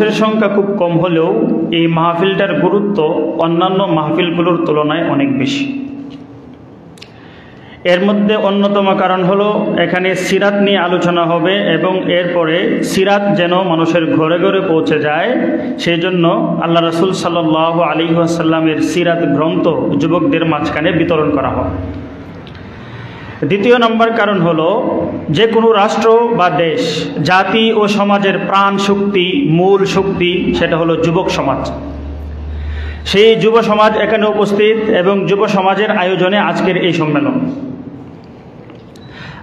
মানুষের সংখ্যা খুব কম হলেও এই মাহফিলটার গুরুত্ব অন্যান্য মাহফিলগুলোর তুলনায় অনেক বেশি। এর মধ্যে অন্যতম কারণ হলো এখানে সিরাত নিয়ে আলোচনা হবে এবং এরপরে সিরাত যেন মানুষের ঘরে ঘরে পৌঁছে যায়, সেই জন্য আল্লাহ রাসূল সাল্লাল্লাহু আলাইহি ওয়াসাল্লামের সিরাত গ্রন্থ যুবকদের মাঝখানে বিতরণ করা হয়। দ্বিতীয় নম্বর কারণ হলো যে কোনো রাষ্ট্র বা দেশ, জাতি ও সমাজের প্রাণ শক্তি, মূল শক্তি সেটা হলো যুবক সমাজ। সেই যুব সমাজ এখানে উপস্থিত এবং যুব সমাজের আয়োজনে আজকের এই সম্মেলন।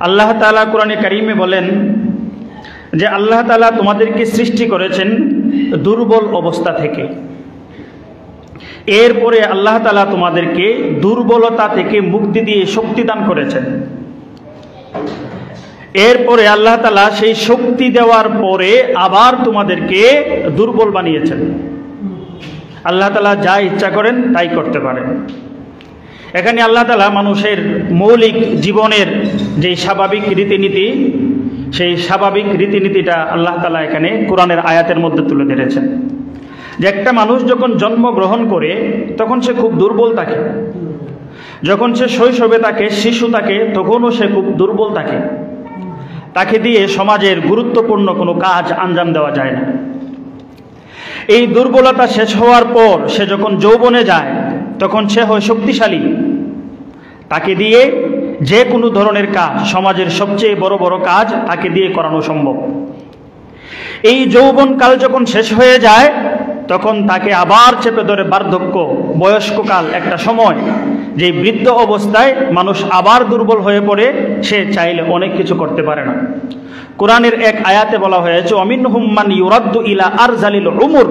আল্লাহ তাআলা কোরআনে কারিমে বলেন যে আল্লাহ তাআলা তোমাদেরকে সৃষ্টি করেছেন দুর্বল অবস্থা থেকে, এরপরে আল্লাহ তাআলা তোমাদেরকে দুর্বলতা থেকে মুক্তি দিয়ে শক্তি দান করেছেন। এরপরে আল্লাহ তাআলা সেই শক্তি দেওয়ার পরে আবার তোমাদেরকে দুর্বল বানিয়েছেন। আল্লাহ তাআলা যা ইচ্ছা করেন তাই করতে পারেন। এখানে আল্লাহ তাআলা মানুষের মৌলিক জীবনের যে স্বাভাবিক রীতিনীতি, সেই স্বাভাবিক রীতিনীতিটা আল্লাহ তাআলা এখানে কোরআনের আয়াতের মধ্যে তুলে ধরেছেন। যে একটা মানুষ যখন জন্মগ্রহণ করে তখন সে খুব দুর্বল থাকে, যখন সে শৈশবে থাকে, শিশু থাকে, তখনও সে খুব দুর্বল থাকে। তাকে দিয়ে সমাজের গুরুত্বপূর্ণ কোনো কাজ আঞ্জাম দেওয়া যায় না। এই দুর্বলতা শেষ হওয়ার পর সে যখন যৌবনে যায় তখন সে হয় শক্তিশালী। তাকে দিয়ে যে কোনো ধরনের কাজ, সমাজের সবচেয়ে বড় বড় কাজ তাকে দিয়ে করানো সম্ভব। এই যৌবনকাল যখন শেষ হয়ে যায় তখন তাকে আবার চেপে ধরে বার্ধক্য, বয়স্ককাল, একটা সময় যে বৃদ্ধ অবস্থায় মানুষ আবার দুর্বল হয়ে পড়ে, সে চাইলে অনেক কিছু করতে পারে না। কোরআনের এক আয়াতে বলা হয়েছে ওয়ামিনহুম মান ইউরাদ্দু ইলা আরজালিল উমর।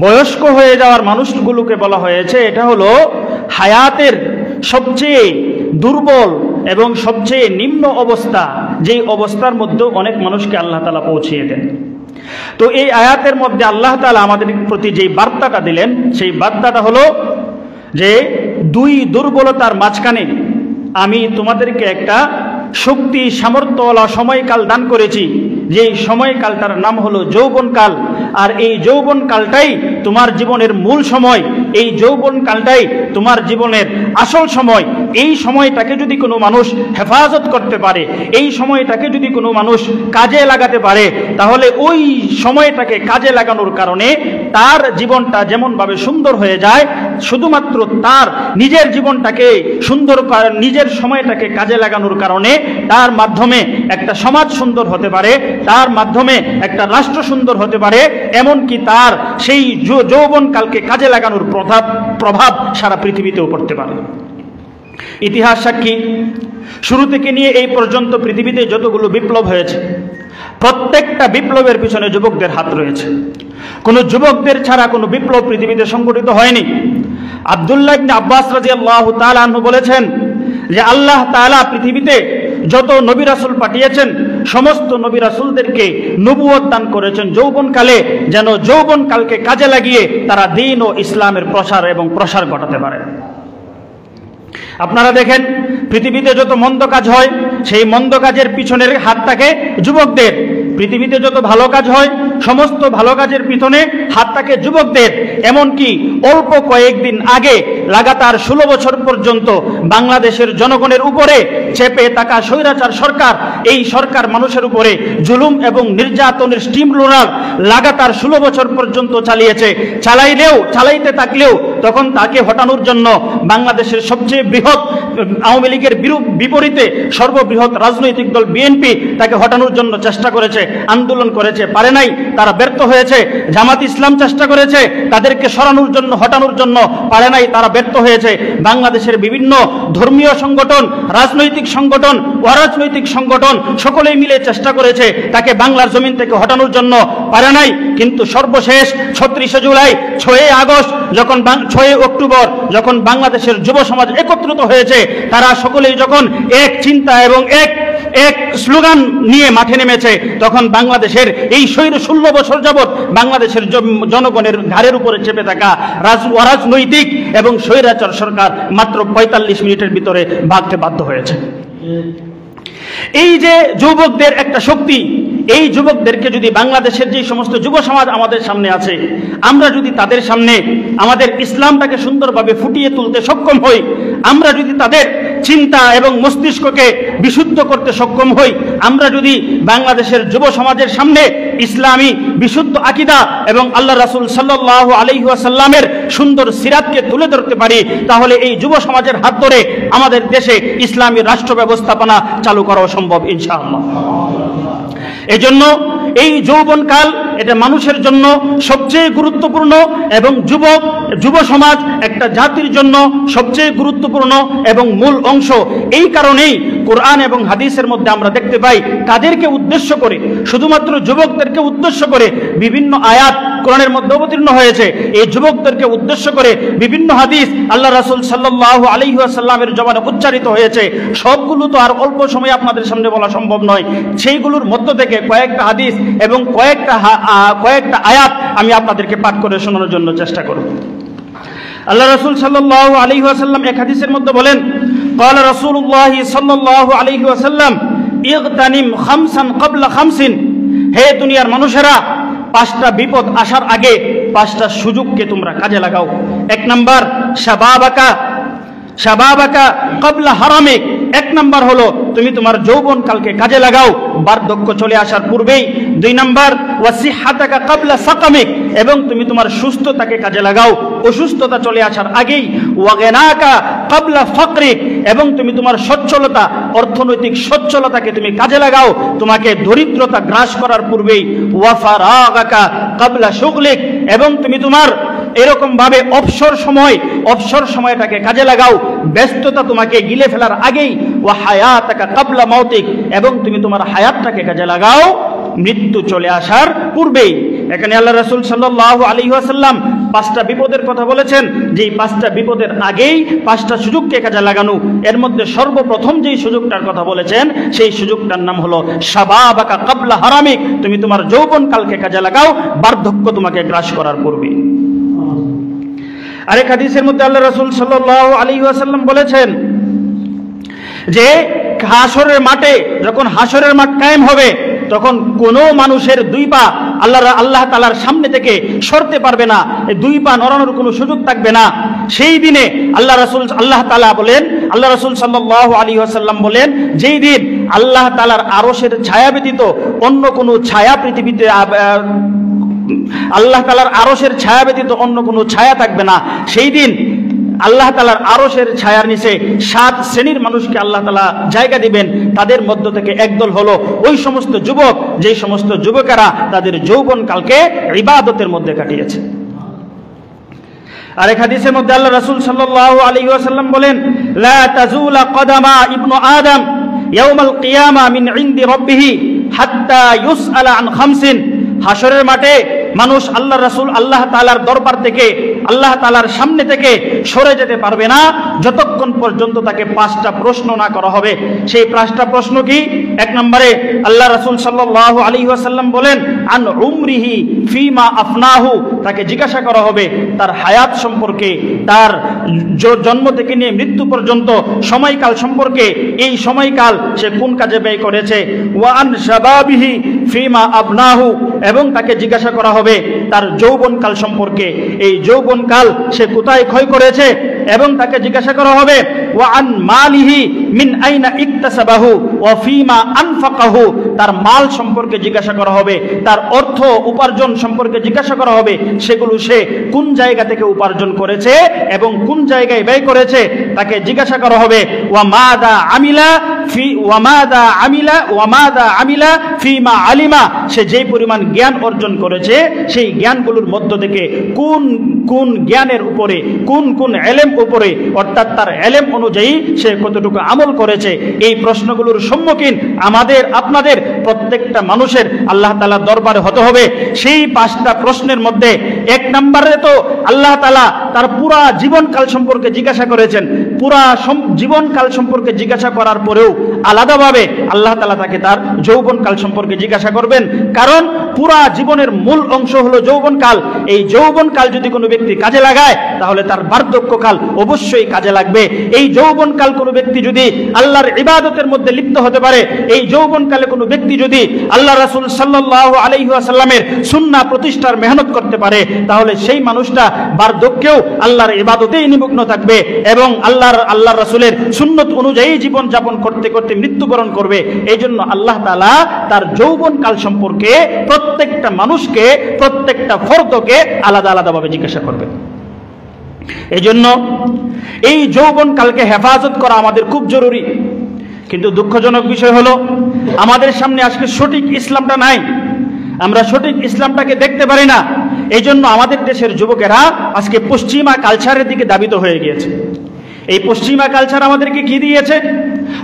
বয়স্ক হয়ে যাওয়ার মানুষগুলোকে বলা হয়েছে এটা হলো হায়াতের সবচেয়ে দুর্বল এবং সবচেয়ে নিম্ন অবস্থা, যেই অবস্থার মধ্যে অনেক মানুষকে আল্লাহ তাআলা পৌঁছিয়ে দেন। তো এই আয়াতের মধ্যে আল্লাহ তাআলা আমাদের প্রতি যেই বার্তাটা দিলেন, সেই বার্তাটা হলো যে দুই দুর্বলতার মাঝখানে আমি তোমাদেরকে একটা শক্তি সামর্থ্যওয়ালা সময়কাল দান করেছি, যেই সময়কালটার নাম হলো যৌবনকাল। আর এই যৌবনকালটাই তোমার জীবনের মূল সময়, এই যৌবনকালটাই তোমার জীবনের আসল সময়। এই সময়টাকে যদি কোনো মানুষ হেফাজত করতে পারে, এই সময়টাকে যদি কোনো মানুষ কাজে লাগাতে পারে, তাহলে ওই সময়টাকে কাজে লাগানোর কারণে তার জীবনটা যেমনভাবে সুন্দর হয়ে যায়, শুধুমাত্র তার নিজের জীবনটাকে সুন্দর, নিজের সময়টাকে কাজে লাগানোর কারণে তার মাধ্যমে একটা সমাজ সুন্দর হতে পারে, তার মাধ্যমে একটা রাষ্ট্র সুন্দর হতে পারে, এমনকি তার সেই যৌবনকালকে কাজে লাগানোর প্রভাব সারা পৃথিবীতেও পড়তে পারে। ইতিহাস সাক্ষী, শুরু থেকে নিয়ে এই পর্যন্ত পৃথিবীতে যতগুলো বিপ্লব হয়েছে, প্রত্যেকটা বিপ্লবের পিছনে যুবকদের হাত রয়েছে। কোনো যুবকদের ছাড়া কোনো বিপ্লব পৃথিবীতে সংগঠিত হয়নি। আব্দুল্লাহ ইবনে আব্বাস রাদিয়াল্লাহু তাআলা আনহু বলেছেন যে আল্লাহ তাআলা পৃথিবীতে যত নবী রাসূল পাঠিয়েছেন সমস্ত নবী রাসূলদেরকে নবুয়ত দান করেছেন যৌবনকালে, যেন যৌবনকালকে কাজে লাগিয়ে তারা দ্বীন ও ইসলামের প্রসার ঘটাতে পারে। আপনারা দেখেন পৃথিবীতে যত মন্দ কাজ হয় সেই মন্দ কাজের পিছনের হাত থাকে যুবকদের। পৃথিবীতে যত ভালো কাজ হয় সমস্ত ভালো কাজের পিছনে হাত থাকে যুবকদের। এমনকি অল্প কয়েকদিন আগে লাগাতার 16 বছর পর্যন্ত বাংলাদেশের জনগণের উপরে চেপে থাকা স্বৈরাচার সরকার, এই সরকার মানুষের উপরে জুলুম এবং নির্যাতনের স্টিম রোলার লাগাতার 16 বছর পর্যন্ত চালাইতে থাকলেও তখন তাকে হটানোর জন্য বাংলাদেশের সবচেয়ে বৃহৎ আওয়ামী লীগের বিপরীতে সর্ববৃহৎ রাজনৈতিক দল বিএনপি তাকে হটানোর জন্য চেষ্টা করেছে, আন্দোলন করেছে, পারে নাই, তারা ব্যর্থ হয়েছে। জামাত ইসলাম চেষ্টা করেছে তাদেরকে সরানোর জন্য, হটানোর জন্য, পারে নাই, তারা ব্যর্থ হয়েছে। বাংলাদেশের বিভিন্ন ধর্মীয় সংগঠন, রাজনৈতিক সংগঠন, অরাজনৈতিক সংগঠন সকলেই মিলে চেষ্টা করেছে তাকে বাংলার জমিন থেকে হটানোর জন্য, পারে নাই। কিন্তু সর্বশেষ 36 জুলাই, 6 আগস্ট, 6 অক্টোবর যখন বাংলাদেশের যুব সমাজ একত্রিত হয়েছে, তারা সকলেই যখন এক চিন্তা এবং এক স্লোগান নিয়ে মাঠে নেমেছে, তখন বাংলাদেশের এই 16 বছর যাবৎ বাংলাদেশের জনগণের ঘাড়ের উপরে চেপে থাকা অরাজনৈতিক এবং স্বৈরাচার সরকার মাত্র 45 মিনিটের ভিতরে ভাগতে বাধ্য হয়েছে। এই যে যুবকদের একটা শক্তি, এই যুবকদেরকে যদি বাংলাদেশের যে সমস্ত যুব সমাজ আমাদের সামনে আছে, আমরা যদি তাদের সামনে আমাদের ইসলামটাকে সুন্দরভাবে ফুটিয়ে তুলতে সক্ষম হই, আমরা যদি তাদের চিন্তা এবং মস্তিষ্ককে বিশুদ্ধ করতে সক্ষম হই, আমরা যদি বাংলাদেশের যুব সমাজের সামনে ইসলামী বিশুদ্ধ আকীদা এবং আল্লাহ রাসূল সাল্লাল্লাহু আলাইহি ওয়াসাল্লামের সুন্দর সিরাতকে তুলে ধরতে পারি, তাহলে এই যুব সমাজের হাত ধরে আমাদের দেশে ইসলামী রাষ্ট্র ব্যবস্থাপনা চালু করা সম্ভব ইনশাআল্লাহ। এজন্য এই যৌবনকাল এটা মানুষের জন্য সবচেয়ে গুরুত্বপূর্ণ এবং যুব সমাজ একটা জাতির জন্য সবচেয়ে গুরুত্বপূর্ণ এবং মূল অংশ। এই কারণেই কোরআন এবং হাদিসের মধ্যে আমরা দেখতে পাই তাদেরকে উদ্দেশ্য করে, শুধুমাত্র যুবকদেরকে উদ্দেশ্য করে বিভিন্ন আয়াত কোরআনের মধ্যে অবতীর্ণ হয়েছে। এই যুবকদেরকে উদ্দেশ্য করে বিভিন্ন হাদিস আল্লাহ রাসূল সাল্লাল্লাহু আলাইহি ওয়াসাল্লামের জবানে উচ্চারিত হয়েছে। সবগুলো তো আর অল্প সময়ে আপনাদের সামনে বলা সম্ভব নয়। সেইগুলোর মধ্য থেকে কয়েকটা হাদিস এবং কয়েকটা আয়াত আমি আপনাদেরকে পাঠ করে শোনানোর জন্য চেষ্টা করব। আল্লাহ রাসূল সাল্লাল্লাহু আলাইহি ওয়াসাল্লাম এক হাদিসের মধ্যে বলেন, ক্বালা রাসূলুল্লাহ সাল্লাল্লাহু আলাইহি ওয়াসাল্লাম ইগতানিম খামসান ক্বাবলা খামসিন, হে দুনিয়ার মানুষেরা, পাঁচটা বিপদ আসার আগে পাঁচটা সুযোগকে তোমরা কাজে লাগাও। এক নাম্বার শাবাবাকা ক্বাবলা হারামিক, এক নাম্বার হলো তুমি তোমার যৌবন কালকে কাজে লাগাও বার্ধক্য চলে আসার পূর্বেই। দুই নাম্বার ওয়াসিহাতাকা ক্বাবলা সাকামিক, এবং তুমি তোমার সুস্থতাকে কাজে লাগাও অসুস্থতা চলে আসার আগেই। ওয়াগিনাকা ক্বাবলা ফাকরিক, এবং তুমি তোমার সচ্ছলতা, অর্থনৈতিক সচ্ছলতাকে তুমি কাজে লাগাও তোমাকে দরিদ্রতা গ্রাস করার পূর্বেই। ওয়াফারাগাকা ক্বাবলা শুগলিক, এবং তুমি তোমার এরকম ভাবে অবসর সময়টাকে কাজে লাগাও ব্যস্ততা তোমাকে গিলে ফেলার আগেই। ওয়া হায়াতাকা ক্বাবলা মাউতিক, এবং তুমি তোমার হায়াতটাকে কাজে লাগাও মৃত্যু চলে আসার পূর্বেই। এখানে আল্লাহ রাসূল সাল্লাল্লাহু আলাইহি ওয়াসাল্লাম পাঁচটা বিপদের কথা বলেছেন, যেই পাঁচটা বিপদের আগেই পাঁচটা সুযোগকে কাজে লাগানো। এর মধ্যে সর্বপ্রথম যেই সুযোগটার কথা বলেছেন সেই সুযোগটার নাম হলো শাবাবাকা ক্বাবলা হারামিক, তুমি তোমার যৌবন কালকে কাজে লাগাও বার্ধক্য তোমাকে গ্রাস করার পূর্বে। আরেক হাদিসের মধ্যে আল্লাহ রাসূল সাল্লাল্লাহু আলাইহি ওয়াসাল্লাম বলেছেন যে হাসরের মাঠে যখন হাসরের মাঠ কায়েম হবে, তখন কোনো মানুষের দুই পা আল্লাহ তাআলার সামনে থেকে সরতে পারবে না, দুই পা নড়ানোর কোনো সুযোগ থাকবে না। সেই দিনে আল্লাহ রাসূল সাল্লাল্লাহু আলাইহি ওয়াসাল্লাম বলেন, যেই দিন আল্লাহ তাআলার আরশের ছায়া ব্যতীত অন্য কোনো ছায়া পৃথিবীতে আল্লাহ তাআলার আরশের ছায়া ব্যতীত অন্য কোনো ছায়া থাকবে না। সেই দিন আল্লাহ তাআলার আরশের ছায়ার নিচে 7 শ্রেণীর মানুষকে আল্লাহ তাআলা জায়গা দিবেন। তাদের মধ্য থেকে একদল হলো ওই সমস্ত যুবক, যেই সমস্ত যুবকেরা তাদের যৌবন কালকে ইবাদতের মধ্যে কাটিয়েছে। আরেক হাদিসের মধ্যে আল্লাহ রাসূল সাল্লাল্লাহু আলাইহি ওয়াসাল্লাম বলেন, লা তাজুলা কদামা ইবনু আদম ইয়াউমাল কিয়ামা মিন ইনদি রাব্বিহি হাত্তা ইউসআলা আন খামসিন, হাসরের মাঠে মানুষ আল্লাহ তাআলার দরবার থেকে, আল্লাহ তাআলার সামনে থেকে সরে যেতে পারবে না যতক্ষণ পর্যন্ত তাকে 5টা প্রশ্ন না করা হবে। সেই 5টা প্রশ্ন কি? এক নম্বরে আল্লাহ রাসূল সাল্লাল্লাহু আলাইহি ওয়াসাল্লাম বলেন, আন উমরিহি ফিমা আফনাহু, তাকে জিজ্ঞাসা করা হবে তার হায়াত সম্পর্কে, তার জন্ম থেকে নিয়ে মৃত্যু পর্যন্ত সময়কাল সম্পর্কে, এই সময়কাল সে কোন কাজে ব্যয় করেছে। ওয়া আন শাবাবিহি ফিমা আবনাহু, এবং তাকে জিজ্ঞাসা করা হবে তার যৌবনকাল সম্পর্কে, এই যৌবনকাল সে কোথায় ক্ষয় করেছে। এবং তাকে জিজ্ঞাসা করা হবে ওয়া আন মালিহি মিন আইনা ইকতাসাবাহু ওয়া ফিমা আনফাকাহু, তার মাল সম্পর্কে জিজ্ঞাসা করা হবে, তার অর্থ উপার্জন সম্পর্কে জিজ্ঞাসা করা হবে, সেগুলো সে কোন জায়গা থেকে উপার্জন করেছে এবং কোন জায়গায় ব্যয় করেছে। তাকে জিজ্ঞাসা করা হবে ওয়া মাদা আমিলা ফিমা আলিমা, সে যেই পরিমাণ জ্ঞান অর্জন করেছে সেই জ্ঞানগুলোর মধ্য থেকে কোন জ্ঞানের উপরে, কোন এলেম উপরে, অর্থাৎ তার এলেম অনুযায়ী সে কতটুকু আমল করেছে। এই প্রশ্নগুলোর সম্মুখীন আমাদের আপনাদের প্রত্যেকটা মানুষের আল্লাহ তাআলার দরবারে হতে হবে। সেই 5টা প্রশ্নের মধ্যে এক নম্বরে তো আল্লাহ তাআলা তার পুরা জীবনকাল সম্পর্কে জিজ্ঞাসা করেছেন, পুরা জীবনকাল সম্পর্কে জিজ্ঞাসা করার পরেও আলাদাভাবে আল্লাহ তাআলা তাকে তার যৌবনকাল সম্পর্কে জিজ্ঞাসা করবেন। কারণ পুরা জীবনের মূল অংশ হলো যৌবনকাল। এই যৌবনকাল যদি কোনো ব্যক্তি কাজে লাগায় তাহলে তার বার্ধক্যকাল অবশ্যই কাজে লাগবে। এই যৌবনকাল কোনো ব্যক্তি যদি আল্লাহর ইবাদতের মধ্যে লিপ্ত হতে পারে, এই যৌবনকালে কোনো ব্যক্তি যদি আল্লাহ রাসূল সাল্লাল্লাহু আলাইহি ওয়াসাল্লামের সুন্নাহ প্রতিষ্ঠার মেহনত করতে পারে, তাহলে সেই মানুষটা বার্ধক্যেও আল্লাহর ইবাদতেই নিমগ্ন থাকবে এবং আল্লাহর রাসূলের সুন্নত অনুযায়ী জীবন যাপন করতে করতে মৃত্যুবরণ করবে। এই জন্য আল্লাহ তাআলা তার যৌবনকাল সম্পর্কে প্রত্যেকটা মানুষকে, প্রত্যেকটা ফরদকে আলাদা আলাদাভাবে জিজ্ঞাসা করবে। এই জন্য এই যৌবনকালকে হেফাজত করা আমাদের খুব জরুরি। কিন্তু দুঃখজনক বিষয় হলো আমাদের সামনে আজকে সঠিক ইসলামটা নাই, আমরা সঠিক ইসলামটাকে দেখতে পারি না। এই জন্য আমাদের দেশের যুবকেরা আজকে পশ্চিমা কালচারের দিকে ধাবিত হয়ে গিয়েছে। এই পশ্চিমা কালচার আমাদেরকে কি দিয়েছে,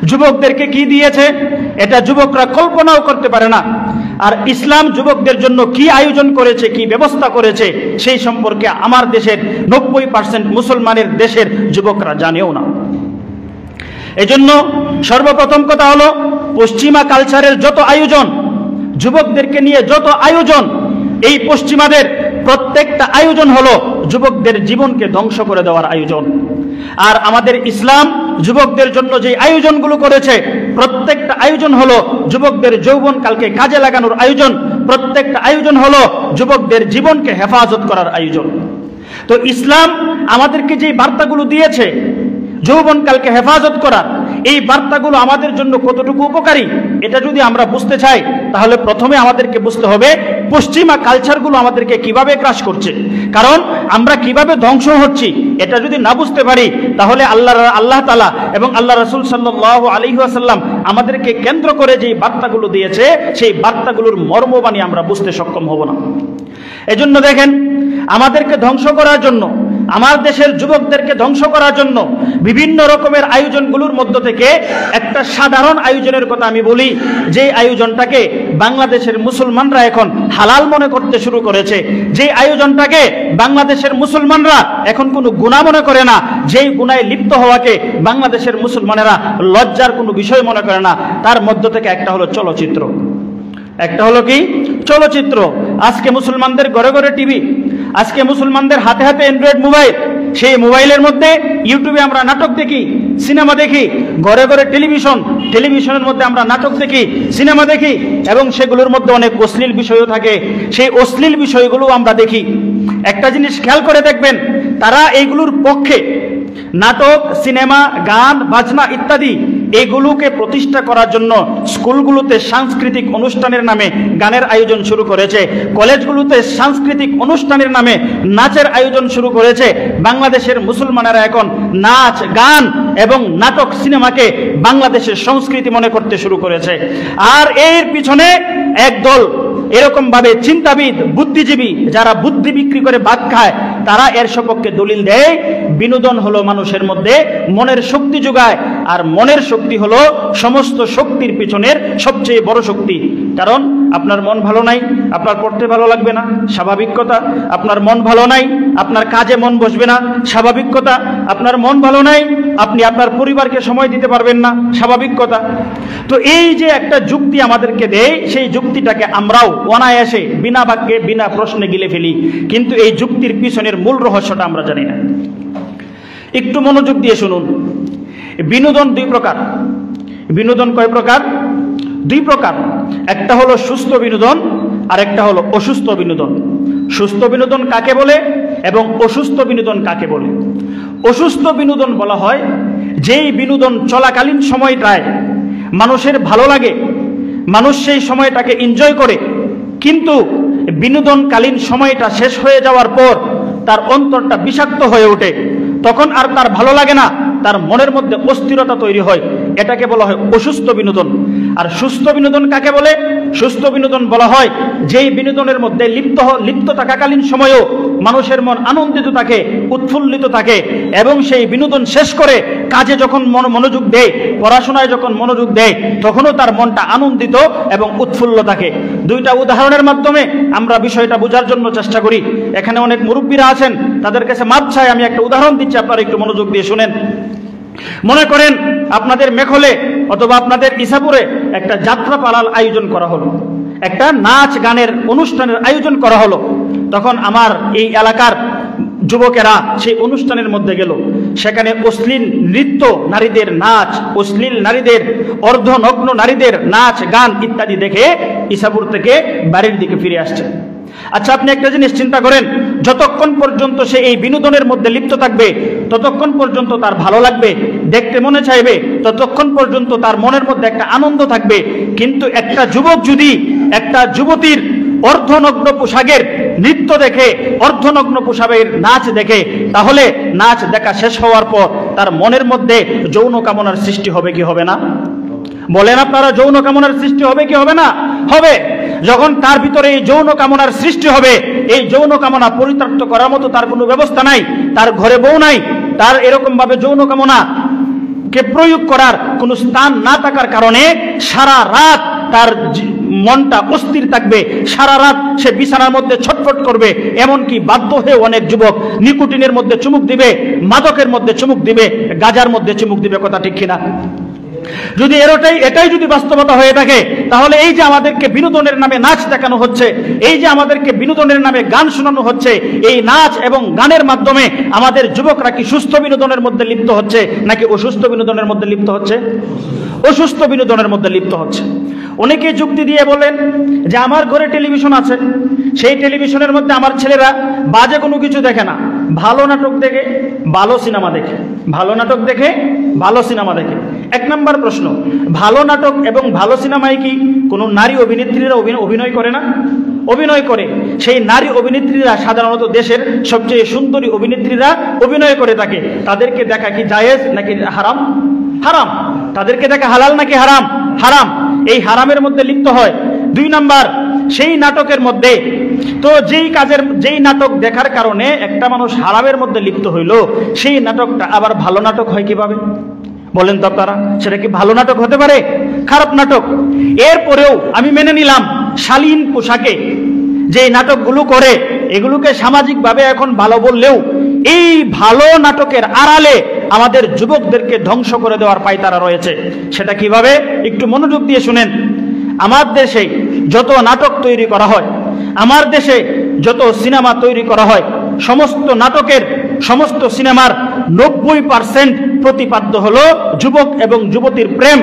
যুবকদেরকে কি দিয়েছে, এটা যুবকরা কল্পনাও করতে পারে না। আর ইসলাম যুবকদের জন্য কি আয়োজন করেছে, কি ব্যবস্থা করেছে, সেই সম্পর্কে আমার দেশের 90% মুসলমানের দেশের যুবকরা জানেও না। এজন্য সর্বপ্রথম কথা হলো পশ্চিমা কালচারের যত আয়োজন, যুবকদেরকে নিয়ে যত আয়োজন, এই পশ্চিমাদের প্রত্যেকটা আয়োজন হলো যুবকদের জীবনকে ধ্বংস করে দেওয়ার আয়োজন। আর আমাদের ইসলাম যুবকদের জন্য যে আয়োজনগুলো করেছে, প্রত্যেকটা আয়োজন হলো যুবকদের যৌবনকালকে কাজে লাগানোর আয়োজন, প্রত্যেকটা আয়োজন হলো যুবকদের জীবনকে হেফাজত করার আয়োজন। তো ইসলাম আমাদেরকে যে বার্তাগুলো দিয়েছে যৌবনকালকে হেফাজত করার, এই বার্তাগুলো আমাদের জন্য কতটুকু উপকারী, এটা যদি আমরা বুঝতে চাই তাহলে প্রথমে আমাদেরকে বুঝতে হবে পশ্চিমা কালচারগুলো আমাদেরকে কিভাবে গ্রাস করছে। কারণ আমরা কিভাবে ধ্বংস হচ্ছি এটা যদি না বুঝতে পারি তাহলে আল্লাহ তাআলা এবং আল্লাহ রাসূল সাল্লাল্লাহু আলাইহি ওয়াসাল্লাম আমাদেরকে কেন্দ্র করে যে বার্তাগুলো দিয়েছে সেই বার্তাগুলোর মর্মবাণী আমরা বুঝতে সক্ষম হব না। এজন্য দেখেন, আমাদেরকে ধ্বংস করার জন্য, আমার দেশের যুবকদেরকে ধ্বংস করার জন্য বিভিন্ন রকমের আয়োজনগুলোর মধ্য থেকে একটা সাধারণ আয়োজনের কথা আমি বলি, যে আয়োজনটাকে বাংলাদেশের মুসলমানরা এখন হালাল মনে করতে শুরু করেছে, যে আয়োজনটাকে বাংলাদেশের মুসলমানরা এখন কোনো গুনাহ মনে করে না, যেই গুনাহে লিপ্ত হওয়াকে বাংলাদেশের মুসলমানেরা লজ্জার কোনো বিষয় মনে করে না, তার মধ্য থেকে একটা হলো চলচ্চিত্র। একটা হলো কি? চলচ্চিত্র। আজকে মুসলমানদের ঘরে ঘরে টিভি, আজকে মুসলমানদের হাতে হাতে অ্যান্ড্রয়েড মোবাইল, সেই মোবাইলের মধ্যে ইউটিউবে আমরা নাটক দেখি, সিনেমা দেখি, ঘরে ঘরে টেলিভিশন, টেলিভিশনের মধ্যে আমরা নাটক দেখি, সিনেমা দেখি এবং সেগুলোর মধ্যে অনেক অশ্লীল বিষয়ও থাকে, সেই অশ্লীল বিষয়গুলো আমরা দেখি। একটা জিনিস খেয়াল করে দেখবেন, তারা এইগুলোর পক্ষে নাটক, সিনেমা, গান, বাজনা ইত্যাদি এগুলোকে প্রতিষ্ঠা করার জন্য স্কুলগুলোতে সাংস্কৃতিক অনুষ্ঠানের নামে গানের আয়োজন শুরু করেছে, কলেজগুলোতে সাংস্কৃতিক অনুষ্ঠানের নামে নাচের আয়োজন শুরু করেছে। বাংলাদেশের মুসলমানেরা এখন নাচ, গান এবং নাটক, সিনেমাকে বাংলাদেশের সংস্কৃতি মনে করতে শুরু করেছে। আর এর পিছনে একদল এরকম ভাবে চিন্তাবিদ, বুদ্ধিজীবী, যারা বুদ্ধি বিক্রি করে ভাত খায়, তারা এর সপক্ষে দলিল দেয় বিনোদন হলো মানুষের মধ্যে মনের শক্তি যোগায়, আর মনের শক্তি হলো সমস্ত শক্তির পিছনের সবচেয়ে বড় শক্তি। কারণ আপনার মন ভালো নাই, আপনার পড়তে ভালো লাগবে না, স্বাভাবিক কথা। আপনার মন ভালো নাই, আপনার কাজে মন বসবে না, স্বাভাবিক কথা। আপনার মন ভালো নাই, আপনি আপনার পরিবারকে সময় দিতে পারবেন না, স্বাভাবিক কথা। তো এই যে একটা যুক্তি আমাদেরকে দেয়, সেই যুক্তিটাকে আমরাও অনায়াসে বিনা বাক্যে, বিনা প্রশ্নে গিলে ফেলি, কিন্তু এই যুক্তির পিছনের মূল রহস্যটা আমরা জানি না। একটু মনোযোগ দিয়ে শুনুন। বিনোদন দুই প্রকার। বিনোদন কয় প্রকার? দুই প্রকার। একটা হলো সুস্থ বিনোদন, আর একটা হলো অসুস্থ বিনোদন। সুস্থ বিনোদন কাকে বলে এবং অসুস্থ বিনোদন কাকে বলে? অসুস্থ বিনোদন বলা হয় যেই বিনোদন চলাকালীন সময়টায় মানুষের ভালো লাগে, মানুষ সেই সময়টাকে এনজয় করে, কিন্তু বিনোদনকালীন সময়টা শেষ হয়ে যাওয়ার পর তার অন্তরটা বিষাক্ত হয়ে ওঠে, তখন আর তার ভালো লাগে না, তার মনের মধ্যে অস্থিরতা তৈরি হয়, এটাকে বলা হয় অসুস্থ বিনোদন। আর সুস্থ বিনোদন কাকে বলে? সুস্থ বিনোদন বলা হয় যেই বিনোদনের মধ্যে লিপ্ত থাকাকালীন সময়েও মানুষের মন আনন্দিত থাকে, উৎফুল্লিত থাকে, এবং সেই বিনোদন শেষ করে কাজে যখন মনোযোগ দেয়, পড়াশোনায় যখন মনোযোগ দেয়, তখনও তার মনটা আনন্দিত এবং উৎফুল্ল থাকে। দুইটা উদাহরণের মাধ্যমে আমরা বিষয়টা বোঝার জন্য চেষ্টা করি। এখানে অনেক মুরব্বীরা আছেন, তাদের কাছে মাপ চাই, আমি একটা উদাহরণ দিচ্ছি, আপনারা একটু মনোযোগ দিয়ে শুনেন। মনে করেন আপনাদের মেখলে অথবা আপনাদের ইসাপুরে একটা যাত্রা পালার আয়োজন করা হলো, একটা নাচ গানের অনুষ্ঠানের আয়োজন করা হলো, তখন আমার এই এলাকার যুবকেরা সেই অনুষ্ঠানের মধ্যে গেল, সেখানে অশ্লীল নৃত্য, নারীদের নাচ, অশ্লীল নারীদের, অর্ধনগ্ন নারীদের নাচ গান ইত্যাদি দেখে ইসাপুর থেকে বাড়ির দিকে ফিরে আসছে। আচ্ছা, আপনি একটা জিনিস চিন্তা করেন, যতক্ষণ পর্যন্ত সে এই বিনোদনের মধ্যে লিপ্ত থাকবে ততক্ষণ পর্যন্ত তার ভালো লাগবে, দেখতে মনে চাইবে, ততক্ষণ পর্যন্ত তার মনের মধ্যে একটা আনন্দ থাকবে। কিন্তু একটা যুবক যদি একটা যুবতীর অর্ধনগ্ন পোশাকের নৃত্য দেখে, অর্ধনগ্ন পোশাকের নাচ দেখে, তাহলে নাচ দেখা শেষ হওয়ার পর তার মনের মধ্যে যৌন কামনার সৃষ্টি হবে কি হবে না? বলেন আপনারা, যৌন কামনার সৃষ্টি হবে কি হবে না? হবে। যখন তার ভিতরে এই যৌন কামনার সৃষ্টি হবে, এই যৌন কামনা পরিত্যক্ত করার মতো তার কোনো ব্যবস্থা নাই, তার ঘরে বউ নাই, তার এরকম ভাবে যৌন কামনা কে প্রয়োগ করার কোনো স্থান না থাকার কারণে সারা রাত তার মনটা অস্থির থাকবে, সারা রাত সে বিছানার মধ্যে ছটফট করবে। এমনকি বাধ্য হয়ে অনেক যুবক নিকোটিনের মধ্যে চুমুক দিবে, মাদকের মধ্যে চুমুক দিবে, গাজার মধ্যে চুমুক দিবে। কথা ঠিক কিনা? যদি এটাই যদি বাস্তবতা হয়ে থাকে, তাহলে এই যে আমাদেরকে বিনোদনের নামে নাচ দেখানো হচ্ছে, এই যে আমাদেরকে বিনোদনের নামে গান শোনানো হচ্ছে, এই নাচ এবং গানের মাধ্যমে আমাদের যুবকরা কি সুস্থ বিনোদনের মধ্যে লিপ্ত হচ্ছে নাকি অসুস্থ বিনোদনের মধ্যে লিপ্ত হচ্ছে? অসুস্থ বিনোদনের মধ্যে লিপ্ত হচ্ছে। অনেকে যুক্তি দিয়ে বলেন যে আমার ঘরে টেলিভিশন আছে, সেই টেলিভিশনের মধ্যে আমার ছেলেরা বাজে কোনো কিছু দেখে না, ভালো নাটক দেখে, ভালো সিনেমা দেখে, ভালো নাটক দেখে, ভালো সিনেমা দেখে। এক নম্বর প্রশ্ন, ভালো নাটক এবং ভালো সিনেমায় কি কোনো নারী অভিনেত্রীরা অভিনয় করে না? অভিনয় করে। সেই নারী অভিনেত্রীরা সাধারণত দেশের সবচেয়ে সুন্দরী অভিনেত্রীরা অভিনয় করে থাকে। তাদেরকে দেখা কি জায়েজ নাকি হারাম? হারাম। তাদেরকে দেখা হালাল নাকি হারাম? হারাম। এই হারামের মধ্যে লিপ্ত হয়। দুই নাম্বার, সেই নাটকের মধ্যে তো যেই নাটক দেখার কারণে একটা মানুষ হারামের মধ্যে লিপ্ত হইল, সেই নাটকটা আবার ভালো নাটক হয় কিভাবে? বলেন তো আপনারা, সেটা কি ভালো নাটক হতে পারে? খারাপ নাটক। এরপরেও আমি মেনে নিলাম শালীন পোশাকে যে নাটকগুলো করে, এগুলোকে সামাজিকভাবে এখন ভালো বললেও এই ভালো নাটকের আড়ালে আমাদের যুবকদেরকে ধ্বংস করে দেওয়ার পায়তারা রয়েছে। সেটা কিভাবে? একটু মনোযোগ দিয়ে শুনেন। আমার দেশে যত নাটক তৈরি করা হয়, আমার দেশে যত সিনেমা তৈরি করা হয়, সমস্ত নাটকের, সমস্ত সিনেমার 90% প্রতিপাদ্য হলো যুবক এবং যুবতীর প্রেম।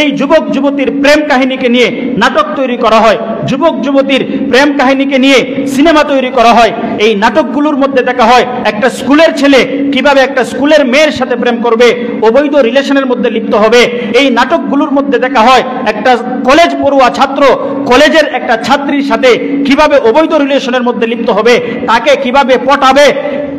এই যুবক যুবতীর প্রেম কাহিনীকে নিয়ে নাটক তৈরি করা হয়, যুবক যুবতীর প্রেম কাহিনীকে নিয়ে সিনেমা তৈরি করা হয়। এই নাটকগুলোর মধ্যে দেখা হয় একটা স্কুলের ছেলে কিভাবে একটা স্কুলের মেয়ের সাথে প্রেম করবে, অবৈধ রিলেশনের মধ্যে লিপ্ত হবে। এই নাটকগুলোর মধ্যে দেখা হয় একটা কলেজ পড়ুয়া ছাত্র কলেজের একটা ছাত্রীর সাথে কিভাবে অবৈধ রিলেশনের মধ্যে লিপ্ত হবে, তাকে কিভাবে পটাবে,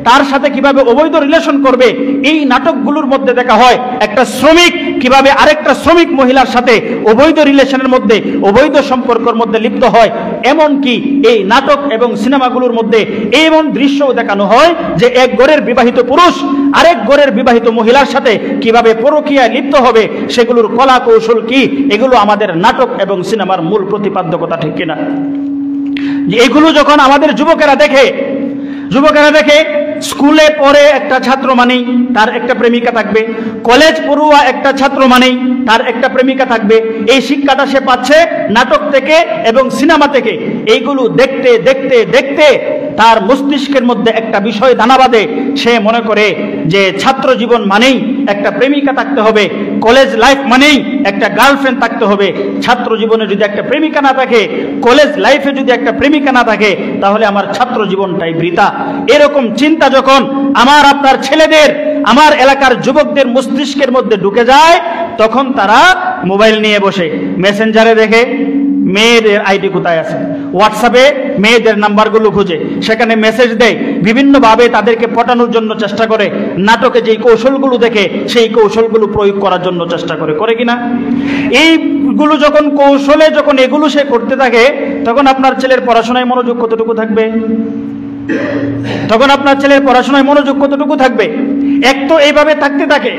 তার সাথে কিভাবে অবৈধ রিলেশন করবে। এই নাটকগুলোর মধ্যে দেখা হয় একটা শ্রমিক কিভাবে আরেকটা শ্রমিক মহিলার সাথে অবৈধ রিলেশনের মধ্যে, অবৈধ সম্পর্কের মধ্যে লিপ্ত হয়। এমনকি এই নাটক এবং সিনেমাগুলোর মধ্যে এমন দৃশ্যও দেখানো হয় যে এক ঘরের বিবাহিত পুরুষ আরেক ঘরের বিবাহিত মহিলার সাথে কিভাবে পরকীয়ায় লিপ্ত হবে, সেগুলোর কলা কৌশল কি, এগুলো আমাদের নাটক এবং সিনেমার মূল প্রতিপাদ্যকতা। ঠিক কিনা? এগুলো যখন আমাদের যুবকেরা দেখে, স্কুলে পড়ে একটা ছাত্র মানেই তার একটা প্রেমিকা থাকবে, কলেজ পড়ুয়া একটা ছাত্র মানেই তার একটা প্রেমিকা থাকবে। এই শিক্ষাটা সে পাচ্ছে নাটক থেকে এবং সিনেমা থেকে। এইগুলো দেখতে দেখতে দেখতে তার মস্তিষ্কের মধ্যে একটা বিষয় দানা বাঁধে। সে মনে করে যে ছাত্র জীবন মানেই একটা প্রেমিকা থাকতে হবে, কলেজ লাইফ মানেই একটা গার্লফ্রেন্ড থাকতে হবে। ছাত্র জীবনে যদি একটা প্রেমিকা না থাকে, কলেজ লাইফে যদি একটা প্রেমিকা না থাকে, তাহলে আমার ছাত্র জীবনটাই বৃথা। এরকম চিন্তা যখন আমার আপনার ছেলেদের, আমার এলাকার যুবকদের মস্তিষ্কের মধ্যে ঢুকে যায়, তখন তারা মোবাইল নিয়ে বসে মেসেঞ্জারে দেখে মেয়েদের আইডি কোথায় আছে, হোয়াটসঅ্যাপে মেয়েদের নাম্বারগুলো খুঁজে সেখানে মেসেজ দেয়, বিভিন্নভাবে তাদেরকে পটানোর জন্য চেষ্টা করে, নাটকে যেই কৌশলগুলো দেখে সেই কৌশলগুলো প্রয়োগ করার জন্য চেষ্টা করে কিনা? এইগুলো যখন কৌশলে যখন এগুলো সে করতে থাকে, তখন আপনার ছেলের পড়াশোনায় মনোযোগ কতটুকু থাকবে? তখন আপনার ছেলের পড়াশোনায় মনোযোগ কতটুকু থাকবে? এক তো এইভাবে থাকতে থাকে,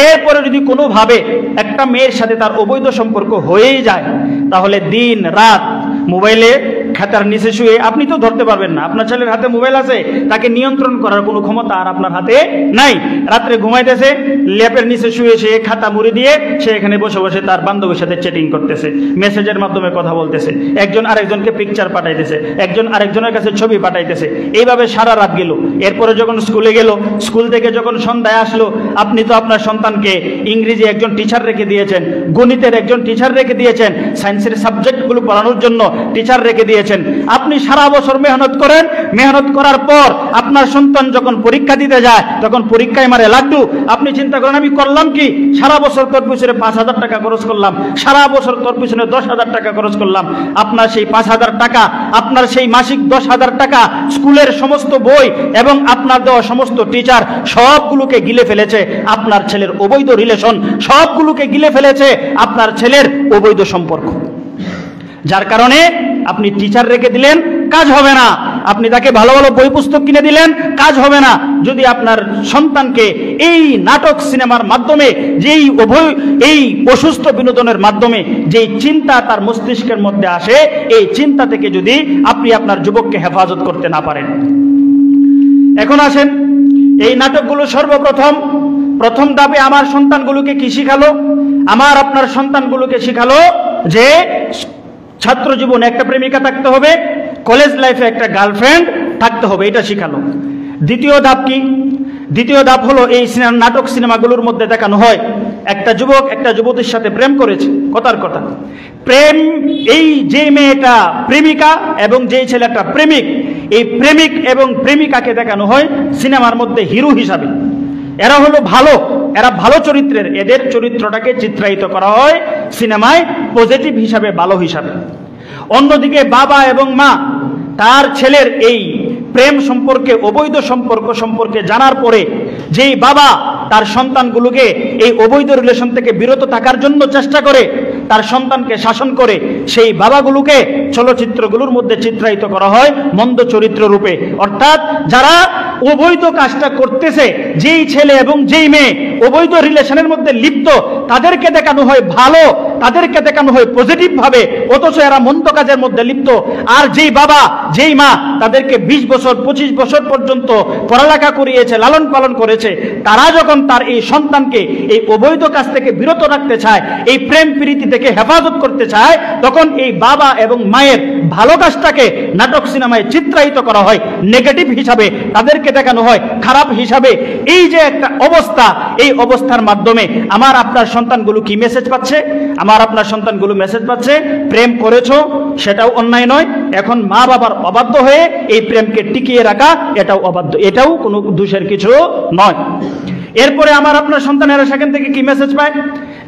এরপরে যদি কোনোভাবে একটা মেয়ের সাথে তার অবৈধ সম্পর্ক হয়েই যায়, তাহলে দিন রাত মোবাইলে খাতার নিচে শুয়ে, আপনি তো ধরতে পারবেন না, আপনার ছেলের হাতে মোবাইল আছে, তাকে নিয়ন্ত্রণ করার কোনো ক্ষমতা আর আপনার হাতে নাই। রাত্রে ঘুমাইতেছে, ল্যাপের নিচে শুয়ে সে খাতা মুড়ি দিয়ে সে এখানে বসে বসে তার বান্ধবীর সাথে চ্যাটিং করতেছে, মেসেজের মাধ্যমে কথা বলতেছে, একজন আরেকজনকে পিকচার পাঠাইতেছে, একজন আরেকজনের কাছে ছবি পাঠাইতেছে, এইভাবে সারা রাত গেল। এরপরে যখন স্কুলে গেল, স্কুল থেকে যখন সন্ধ্যায় আসলো, আপনি তো আপনার সন্তানকে ইংরেজি একজন টিচার রেখে দিয়েছেন, গণিতের একজন টিচার রেখে দিয়েছেন, সায়েন্সের সাবজেক্টগুলো পড়ানোর জন্য টিচার রেখে দিয়েছেন। আপনি সারা বছর মেহনত করেন, মেহনত করার পর আপনার সন্তান যখন পরীক্ষা দিতে যায় তখন পরীক্ষায় মারে লাড্ডু। আপনি চিন্তা করেন আমি করলাম কি, সারা বছর তোর পিছনে 5,000 টাকা খরচ করলাম, সারা বছর তোর পিছনে 10,000 টাকা খরচ করলাম। আপনার সেই 5,000 টাকা, আপনার সেই মাসিক 10,000 টাকা, স্কুলের সমস্ত বই এবং আপনার দেওয়া সমস্ত টিচার সবগুলোকে গিলে ফেলেছে আপনার ছেলের অবৈধ রিলেশন, সবগুলোকে গিলে ফেলেছে আপনার ছেলের অবৈধ সম্পর্ক। যার কারণে আপনি টিচার রেখে দিলেন, কাজ হবে না। আপনি তাকে ভালো ভালো বই পুস্তক কিনে দিলেন, কাজ হবে না যদি আপনার সন্তানকে এই নাটক সিনেমার মাধ্যমে, এই অসুস্থ বিনোদনের মাধ্যমে যেই চিন্তা তার মস্তিষ্কের মধ্যে আসে, এই চিন্তা থেকে যদি আপনি আপনার যুবককে হেফাজত করতে না পারেন। এখন আসেন, এই নাটকগুলো প্রথম ধাপে আমার সন্তানগুলোকে কি শিখালো? আমার আপনার সন্তানগুলোকে শিখালো যে ছাত্র জীবনে একটা প্রেমিকা থাকতে হবে, কলেজ লাইফে একটা গার্লফ্রেন্ড থাকতে হবে, এটা শিখালো। দ্বিতীয় ধাপ কি? দ্বিতীয় ধাপ হলো এই নাটক সিনেমাগুলোর মধ্যে দেখানো হয় একটা যুবক একটা যুবতীর সাথে প্রেম করেছে। কথার কথা, প্রেম, এই যে মেয়েটা প্রেমিকা এবং যেই ছেলেটা প্রেমিক, এই প্রেমিক এবং প্রেমিকাকে দেখানো হয় সিনেমার মধ্যে হিরো হিসাবে। এরা হলো ভালো, এরা ভালো চরিত্রের, এদের চরিত্রটাকে চিত্রায়িত করা হয় সিনেমায় পজিটিভ হিসাবে, ভালো হিসাবে। অন্যদিকে বাবা এবং মা তার ছেলের এই প্রেম সম্পর্কে, অবৈধ সম্পর্ক সম্পর্কে জানার পরে যেই বাবা তার সন্তানগুলোকে এই অবৈধ রিলেশন থেকে বিরত থাকার জন্য চেষ্টা করে, তার সন্তানকে শাসন করে, সেই বাবাগুলোকে চলচ্চিত্রগুলোর মধ্যে চিত্রায়িত করা হয় মন্দ চরিত্র রূপে। অর্থাৎ যারা অবৈধ কাজটা করতেছে, যেই ছেলে এবং যেই মেয়ে অবৈধ রিলেশনের মধ্যে লিপ্ত, তাদেরকে দেখানো হয় ভালো, তাদেরকে দেখানো হয় পজিটিভ ভাবে, অথচ এরা মন্দ কাজের মধ্যে লিপ্ত। আর যেই বাবা যেই মা তাদেরকে 20 বছর 25 বছর পর্যন্ত পড়ালেখা করিয়েছে, লালন পালন করেছে, তারা যখন তার এই সন্তানকে এই অবৈধ কাজ থেকে বিরত রাখতে চায়, এই প্রেম প্রীতি থেকে হেফাজত করতে চায়, তখন এই বাবা এবং মায়ের ভালো কাজটাকে নাটক সিনেমায় চিত্রায়িত করা হয় নেগেটিভ হিসাবে, তাদেরকে দেখানো হয় খারাপ হিসাবে। এই যে একটা অবস্থা, এই অবস্থার মাধ্যমে আমার আপনার সন্তানগুলো কি মেসেজ পাচ্ছে? আমার আপনার সন্তানগুলো মেসেজ পাচ্ছে, প্রেম করেছো সেটাও অন্যায় নয়, এখন মা বাবার অবাধ্য হয়ে এই প্রেমকে টিকিয়ে রাখা এটাও অবাধ্য, এটাও কোনো দোষের কিছু নয়। এরপরে আমার আপনার সন্তানেরা সেখান থেকে কি মেসেজ পায়?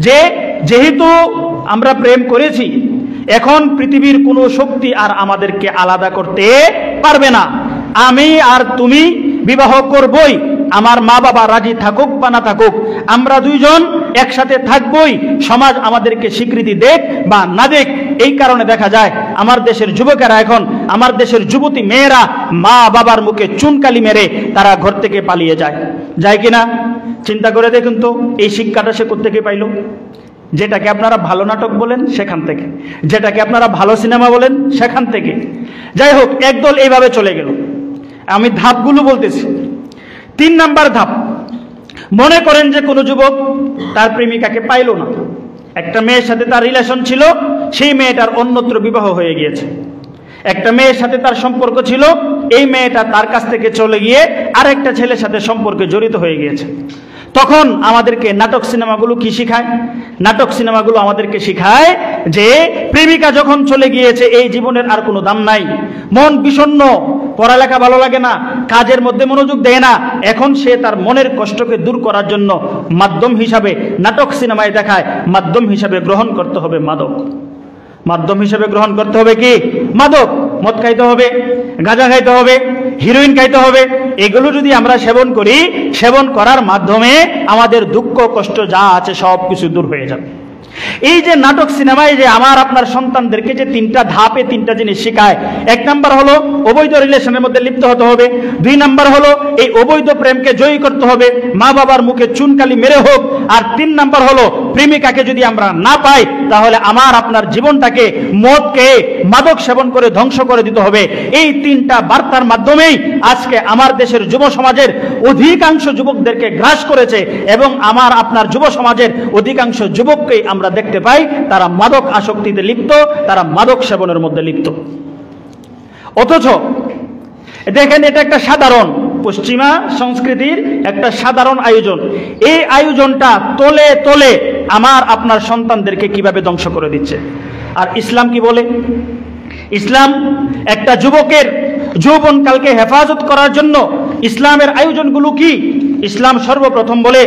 যে যেহেতু আমরা প্রেম করেছি, এখন পৃথিবীর কোনো শক্তি আর আমাদেরকে আলাদা করতে পারবে না, আমি আর তুমি বিবাহ করবই, আমার মা বাবা রাজি থাকুক বা না থাকুক, আমরা দুইজন একসাথে থাকবই, সমাজ আমাদেরকে স্বীকৃতি দেখ বা না দেখ। এই কারণে দেখা যায় আমার দেশের যুবকেরা এখন, আমার দেশের যুবতী মেয়েরা মা বাবার মুখে চুনকালি মেরে তারা ঘর থেকে পালিয়ে যায় কিনা চিন্তা করে দেখুন তো। এই শিক্ষাটা সে কোত্থেকে পাইল? যেটাকে আপনারা ভালো নাটক বলেন সেখান থেকে, যেটাকে আপনারা ভালো সিনেমা বলেন সেখান থেকে। যাই হোক, একদল এইভাবে চলে গেল। আমি ধাপগুলো বলতেছি। 3 নাম্বার ধাপ, মনে করেন যে কোনো যুবক তার প্রেমিকাকে পাইল না, একটা মেয়ের সাথে তার রিলেশন ছিল, সেই মেয়েটার অন্যত্র বিবাহ হয়ে গিয়েছে। একটা মেয়ের সাথে তার সম্পর্ক ছিল, এই মেয়েটা তার কাছ থেকে চলে গিয়ে আরেকটা ছেলের সাথে সম্পর্কে জড়িত হয়ে গিয়েছে। তখন আমাদেরকে নাটক সিনেমাগুলো কি শিখায়? নাটক সিনেমাগুলো আমাদেরকে শিখায় যে প্রেমিকা যখন চলে গিয়েছে, এই জীবনের আর কোনো দাম নাই, মন বিষণ্ণ, পড়ালেখা ভালো লাগে না, কাজের মধ্যে মনোযোগ দেয় না, এখন সে তার মনের কষ্টকে দূর করার জন্য মাধ্যম হিসাবে নাটক সিনেমায় দেখায়, মাধ্যম হিসাবে গ্রহণ করতে হবে মাদক। মাধ্যম হিসেবে গ্রহণ করতে হবে কি? মাদক। মদ খাইতে হবে, গাঁজা খাইতে হবে, হিরোইন খাইতে হবে। এগুলো যদি আমরা সেবন করি, সেবন করার মাধ্যমে আমাদের দুঃখ কষ্ট যা আছে সব কিছু দূর হয়ে যাবে। এই যে নাটক সিনেমায় যে আমার আপনার সন্তানদেরকে যে তিনটা ধাপে তিনটা জিনিস শেখায়, এক নাম্বার হলো অবৈধ রিলেশনের মধ্যে লিপ্ত হতে হবে, দুই নাম্বার হলো এই অবৈধ প্রেমকে জয়ী করতে হবে, মা বাবার মুখে চুনকালি মেরে হোক, আর তিন নাম্বার হলো প্রেমিকাকে যদি আমরা না পাই তাহলে আমার আপনার জীবনটাকে মদকে মাদক সেবন করে ধ্বংস করে দিতে হবে। এই তিনটা বার্তার মাধ্যমেই আজকে আমার দেশের যুব সমাজের অধিকাংশ যুবকদেরকে গ্রাস করেছে এবং আমার আপনার যুব সমাজের অধিকাংশ যুবককেই আমরা দেখতে পাই তারা মাদক আসক্তিতে লিপ্ত, তারা মাদক সেবনের মধ্যে লিপ্ত। অথচ দেখেন, এটা একটা সাধারণ পশ্চিমা সংস্কৃতির একটা সাধারণ আয়োজন। এই আয়োজনটা তলে তলে আমার আপনার সন্তানদেরকে কিভাবে ধ্বংস করে দিচ্ছে। আর ইসলাম কি বলে? ইসলাম একটা যুবকের যৌবনকালকে হেফাজত করার জন্য ইসলামের আয়োজনগুলো কি? ইসলাম সর্বপ্রথম বলে,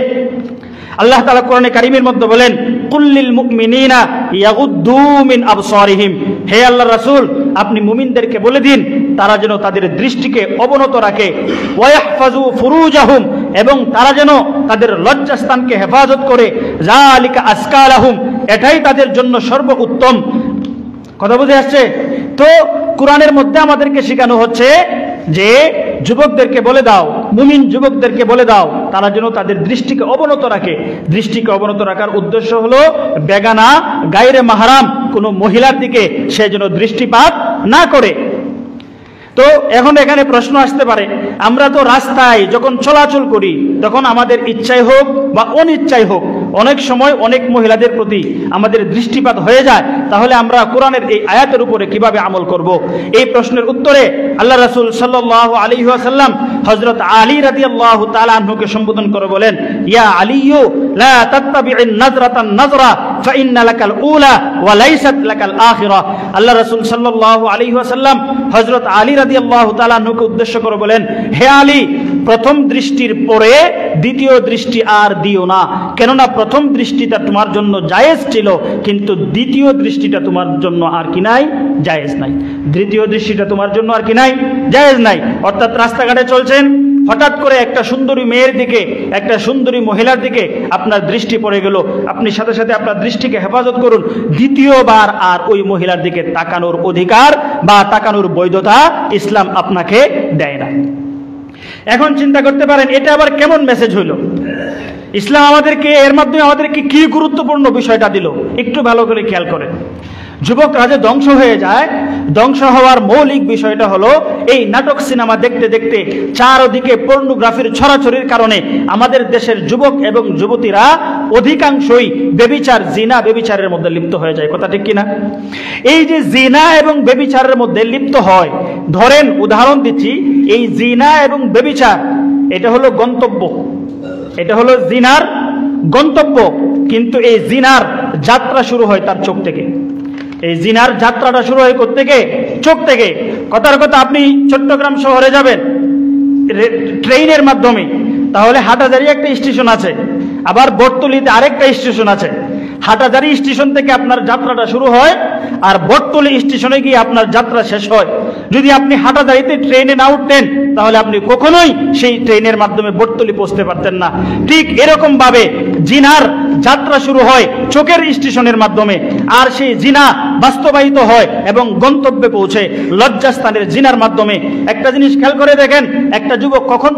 আল্লাহ তাআলা কোরআনে কারীমের মধ্যে বলেন, কুল্লিল মুমিনিনা ইয়াগুদ্দু মিন আবসারিহিম, হে আল্লাহর রাসূল আপনি মুমিনদেরকে বলে দিন তারা যেন তাদের দৃষ্টিকে অবনত রাখে, ওয়াহফাজু ফুরুজাহুম, এবং তারা যেন তাদের লজ্জাস্থানকে হেফাজত করে, যালিকা আসকা লাহুম, এটাই তাদের জন্য সর্বোত্তম। কথা বুঝে আসছে? তো কোরআনের মধ্যে আমাদেরকে শেখানো হচ্ছে যে যুবকদেরকে বলে দাও, মুমিন যুবকদেরকে বলে দাও তারা যেন তাদের দৃষ্টিকে অবনত রাখে। দৃষ্টিকে অবনত রাখার উদ্দেশ্য হলো বেগানা গায়রে মাহরাম কোনো মহিলার দিকে সে যেন দৃষ্টিপাত না করে। তো এখন এখানে প্রশ্ন আসতে পারে, আমরা তো রাস্তায় যখন চলাচল করি তখন আমাদের ইচ্ছাই হোক বা অনিচ্ছাই হোক অনেক সময় অনেক মহিলাদের প্রতি আমাদের দৃষ্টিপাত হয়ে যায়, তাহলে আমরা কোরআনের এই আয়াতের উপরে কিভাবে আমল করব? এই প্রশ্নের উত্তরে আল্লাহ রাসূল সাল্লাল্লাহু আলাইহি ওয়াসাল্লাম হযরত আলী রাদিয়াল্লাহু তাআলা আনহুকে সম্বোধন করে বলেন, ইয়া আলীয়ু লা তাত্তাবি'ন নাজরাতান নাজরা ফাইন্না লাকাল উলা ওয়া লাইসাত লাকাল আখিরা। আল্লাহ রাসূল সাল্লাল্লাহু আলাইহি ওয়াসাল্লাম হযরত আলী রাদিয়াল্লাহু তাআলা আনহুকে উদ্দেশ্য করে বলেন, হে আলী, প্রথম দৃষ্টির পরে দ্বিতীয় দৃষ্টি আর দিও না, কেননা প্রথম দৃষ্টিটা তোমার জন্য জায়েজ ছিল কিন্তু দ্বিতীয় দৃষ্টিটা তোমার জন্য আর কি নাই, জায়েজ নাই। দ্বিতীয় দৃষ্টিটা তোমার জন্য আর কি নাই, জায়েজ নাই। অর্থাৎ রাস্তাঘাটে চলছেন, হঠাৎ করে একটা সুন্দরী মেয়ের দিকে, একটা সুন্দরী মহিলার দিকে আপনার দৃষ্টি পড়ে গেল, আপনি সাথে সাথে আপনার দৃষ্টিকে হেফাজত করুন। দ্বিতীয়বার আর ওই মহিলার দিকে তাকানোর অধিকার বা তাকানোর বৈধতা ইসলাম আপনাকে দেয় না। এখন চিন্তা করতে পারেন এটা আবার কেমন মেসেজ হইল? ইসলাম আমাদেরকে এর মাধ্যমে আমাদেরকে কি গুরুত্বপূর্ণ বিষয়টা দিল একটু ভালো করে খেয়াল করেন। যুবকরা যে ধ্বংস হয়ে যায়, ধ্বংস হওয়ার মৌলিক বিষয়টা হলো এই নাটক সিনেমা দেখতে দেখতে চারদিকে পর্নোগ্রাফির ছড়াছড়ির কারণে আমাদের দেশের যুবক এবং যুবতীরা অধিকাংশই বেবিচার, জিনা বেবিচারের মধ্যে লিপ্ত হয়ে যায়। কথা ঠিক কিনা? এই যে জিনা এবং বেবিচারের মধ্যে লিপ্ত হয়, ধরেন উদাহরণ দিচ্ছি, এই জিনা এবং বেবিচার এটা হলো গন্তব্য, এটা হলো জিনার গন্তব্য, কিন্তু এই জিনার যাত্রা শুরু হয় তার চোখ থেকে। এই জিনার যাত্রাটা শুরু হয় কোত্থেকে? চোখ থেকে। কথার কথা, আপনি চট্টগ্রাম শহরে যাবেন ট্রেনের মাধ্যমে, তাহলে হাটাজারি একটা স্টেশন আছে, আবার বটতলিতে আরেকটা স্টেশন আছে। হাটাজারি স্টেশন থেকে আপনার যাত্রাটা শুরু হয় আর বটতলি স্টেশনে গিয়ে আপনার যাত্রা শেষ হয়। যদি আপনি হাটাজারিতে ট্রেনে না উঠতেন তাহলে আপনি কখনোই সেই ট্রেনের মাধ্যমে বটতলি পৌঁছতে পারতেন না। ঠিক এরকম ভাবে জিনার যাত্রা শুরু হয় চোখের স্টেশনের মাধ্যমে, আর সেই জিনা বাস্তবায়িত হয় এবং গন্তব্যে পৌঁছে লজ্জাস্থানের জিনার মাধ্যমে। একটা জিনিস খেয়াল করে দেখেন, একটা যুবক কখন